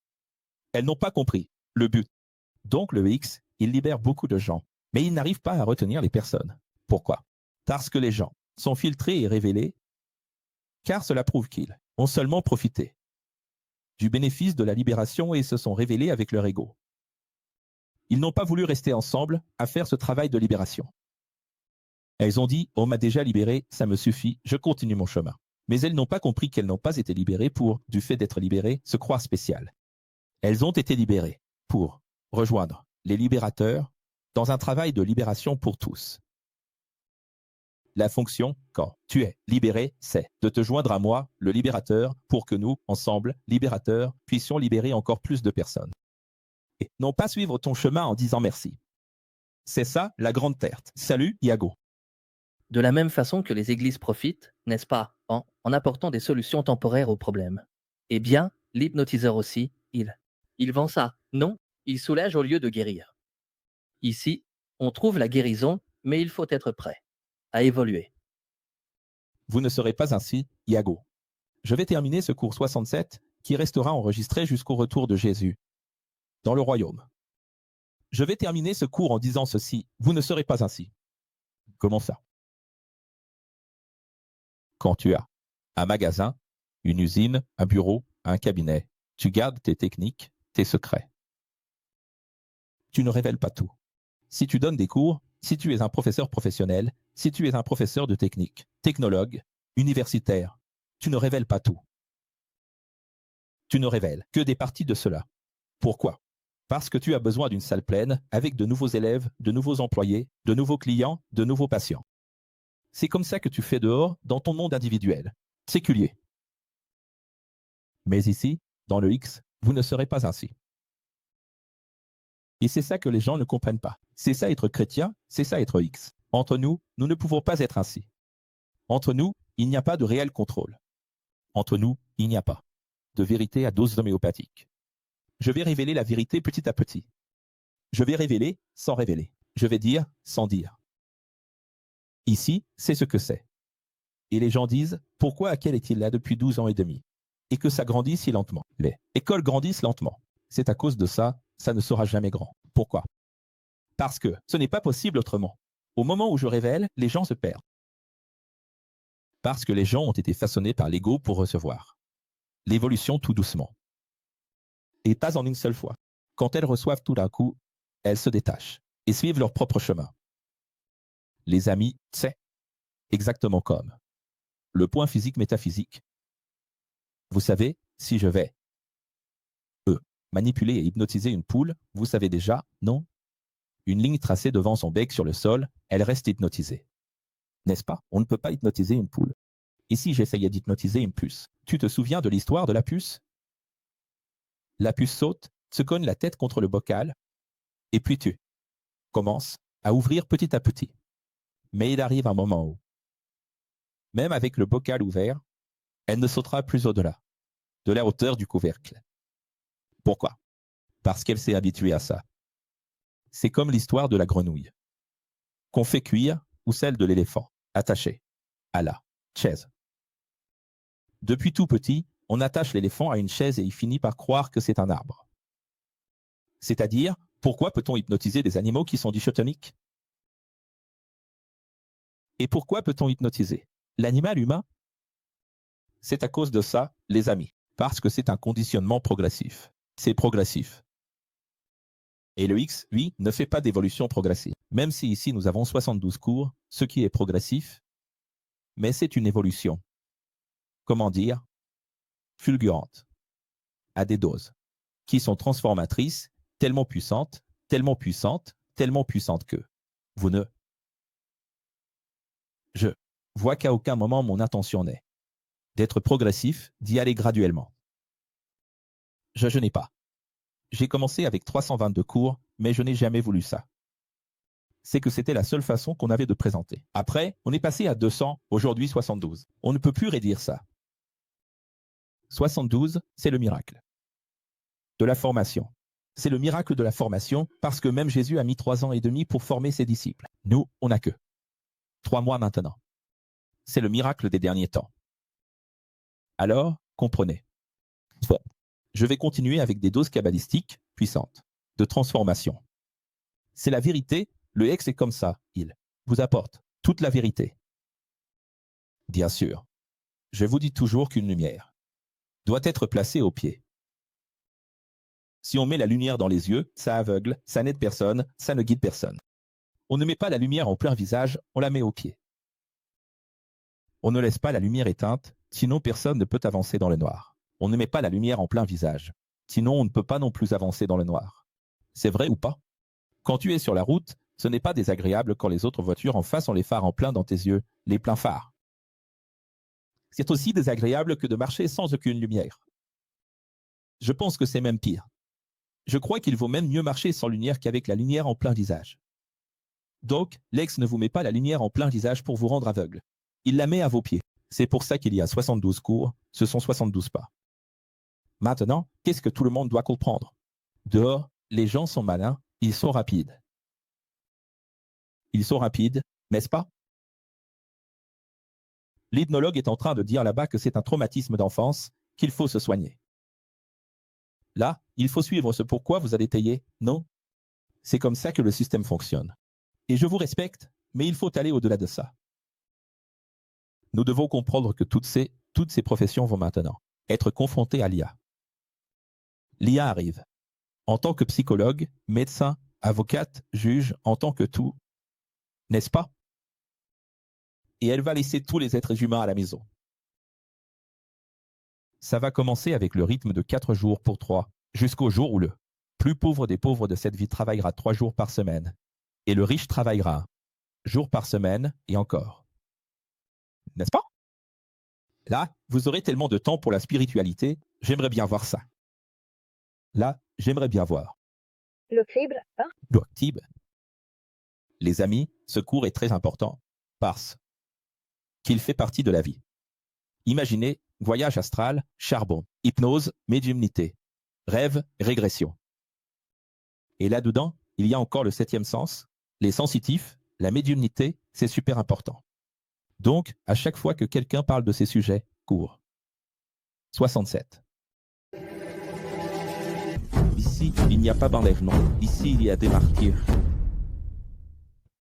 Elles n'ont pas compris le but. Donc le X, il libère beaucoup de gens, mais il n'arrive pas à retenir les personnes. Pourquoi? Parce que les gens sont filtrés et révélés, car cela prouve qu'ils ont seulement profité du bénéfice de la libération et se sont révélés avec leur ego. Ils n'ont pas voulu rester ensemble à faire ce travail de libération. Elles ont dit, on m'a déjà libéré, ça me suffit, je continue mon chemin. Mais elles n'ont pas compris qu'elles n'ont pas été libérées pour, du fait d'être libérées, se croire spéciales. Elles ont été libérées pour rejoindre les libérateurs dans un travail de libération pour tous. La fonction, quand tu es libéré, c'est de te joindre à moi, le libérateur, pour que nous, ensemble, libérateurs, puissions libérer encore plus de personnes. Et non pas suivre ton chemin en disant merci. C'est ça, la grande perte. Salut, Iago. De la même façon que les églises profitent, n'est-ce pas, en apportant des solutions temporaires aux problèmes. Eh bien, l'hypnotiseur aussi, il vend ça. Non, il soulage au lieu de guérir. Ici, on trouve la guérison, mais il faut être prêt à évoluer. Vous ne serez pas ainsi, Iago. Je vais terminer ce cours 67 qui restera enregistré jusqu'au retour de Jésus dans le royaume. Je vais terminer ce cours en disant ceci, vous ne serez pas ainsi. Comment ça? Quand tu as un magasin, une usine, un bureau, un cabinet, tu gardes tes techniques, tes secrets. Tu ne révèles pas tout. Si tu donnes des cours, si tu es un professeur professionnel, si tu es un professeur de technique, technologue, universitaire, tu ne révèles pas tout. Tu ne révèles que des parties de cela. Pourquoi? Parce que tu as besoin d'une salle pleine avec de nouveaux élèves, de nouveaux employés, de nouveaux clients, de nouveaux patients. C'est comme ça que tu fais dehors dans ton monde individuel, séculier. Mais ici, dans le X, vous ne serez pas ainsi. Et c'est ça que les gens ne comprennent pas. C'est ça être chrétien, c'est ça être X. Entre nous, nous ne pouvons pas être ainsi. Entre nous, il n'y a pas de réel contrôle. Entre nous, il n'y a pas de vérité à dose homéopathique. Je vais révéler la vérité petit à petit. Je vais révéler sans révéler. Je vais dire sans dire. Ici, c'est ce que c'est. Et les gens disent, pourquoi Akel est-il là depuis 12 ans et demi? Et que ça grandit si lentement. Les écoles grandissent lentement. C'est à cause de ça, ça ne sera jamais grand. Pourquoi? Parce que ce n'est pas possible autrement. Au moment où je révèle, les gens se perdent. Parce que les gens ont été façonnés par l'ego pour recevoir l'évolution tout doucement. Et pas en une seule fois. Quand elles reçoivent tout d'un coup, elles se détachent et suivent leur propre chemin. Les amis, c'est exactement comme le point physique métaphysique. Vous savez, si je vais manipuler et hypnotiser une poule, vous savez déjà, non? Une ligne tracée devant son bec sur le sol, elle reste hypnotisée. N'est-ce pas? On ne peut pas hypnotiser une poule. Et si j'essayais d'hypnotiser une puce? Tu te souviens de l'histoire de la puce? La puce saute, se cogne la tête contre le bocal, et puis tu commences à ouvrir petit à petit. Mais il arrive un moment où, même avec le bocal ouvert, elle ne sautera plus au-delà de la hauteur du couvercle. Pourquoi? Parce qu'elle s'est habituée à ça. C'est comme l'histoire de la grenouille. qu'on fait cuire ou celle de l'éléphant, attaché à la chaise. Depuis tout petit, on attache l'éléphant à une chaise et il finit par croire que c'est un arbre. C'est-à-dire, pourquoi peut-on hypnotiser des animaux qui sont dichotoniques? Et pourquoi peut-on hypnotiser l'animal humain? C'est à cause de ça, les amis, parce que c'est un conditionnement progressif. C'est progressif. Et le X, lui, ne fait pas d'évolution progressive. Même si ici nous avons 72 cours, ce qui est progressif, mais c'est une évolution. Comment dire? Fulgurante. À des doses qui sont transformatrices, tellement puissantes, tellement puissantes, tellement puissantes que vous ne. Je vois qu'à aucun moment mon intention n'est d'être progressif, d'y aller graduellement. Je n'ai pas. J'ai commencé avec 322 cours, mais je n'ai jamais voulu ça. C'est que c'était la seule façon qu'on avait de présenter. Après, on est passé à 200, aujourd'hui 72. On ne peut plus réduire ça. 72, c'est le miracle de la formation. C'est le miracle de la formation parce que même Jésus a mis 3 ans et demi pour former ses disciples. Nous, on n'a que 3 mois maintenant. C'est le miracle des derniers temps. Alors, comprenez. Bon. Je vais continuer avec des doses kabbalistiques puissantes de transformation. C'est la vérité, le X est comme ça, il vous apporte toute la vérité. Bien sûr, je vous dis toujours qu'une lumière doit être placée au pied. Si on met la lumière dans les yeux, ça aveugle, ça n'aide personne, ça ne guide personne. On ne met pas la lumière en plein visage, on la met au pied. On ne laisse pas la lumière éteinte, sinon personne ne peut avancer dans le noir. On ne met pas la lumière en plein visage, sinon on ne peut pas non plus avancer dans le noir. C'est vrai ou pas? Quand tu es sur la route, ce n'est pas désagréable quand les autres voitures en face ont les phares en plein dans tes yeux, les pleins phares. C'est aussi désagréable que de marcher sans aucune lumière. Je pense que c'est même pire. Je crois qu'il vaut même mieux marcher sans lumière qu'avec la lumière en plein visage. Donc, l'ex ne vous met pas la lumière en plein visage pour vous rendre aveugle. Il la met à vos pieds. C'est pour ça qu'il y a 72 cours, ce sont 72 pas. Maintenant, qu'est-ce que tout le monde doit comprendre? Dehors, les gens sont malins, ils sont rapides. Ils sont rapides, n'est-ce pas? L'hypnologue est en train de dire là-bas que c'est un traumatisme d'enfance, qu'il faut se soigner. Là, il faut suivre ce pourquoi vous allez tailler, non? C'est comme ça que le système fonctionne. Et je vous respecte, mais il faut aller au-delà de ça. Nous devons comprendre que toutes ces professions vont maintenant être confrontées à l'IA. L'IA arrive. En tant que psychologue, médecin, avocate, juge, en tant que tout, n'est-ce pas? Et elle va laisser tous les êtres humains à la maison. Ça va commencer avec le rythme de 4 jours pour 3, jusqu'au jour où le plus pauvre des pauvres de cette vie travaillera 3 jours par semaine, et le riche travaillera 1 jour par semaine et encore. N'est-ce pas? Là, vous aurez tellement de temps pour la spiritualité, j'aimerais bien voir ça. Là, j'aimerais bien voir. Le crible, hein? L'octib. Les amis, ce cours est très important parce qu'il fait partie de la vie. Imaginez, voyage astral, charbon, hypnose, médiumnité, rêve, régression. Et là-dedans, il y a encore le 7e sens, les sensitifs, la médiumnité, c'est super important. Donc, à chaque fois que quelqu'un parle de ces sujets, cours. 67. Ici, il n'y a pas d'enlèvement. Ici, il y a des martyrs.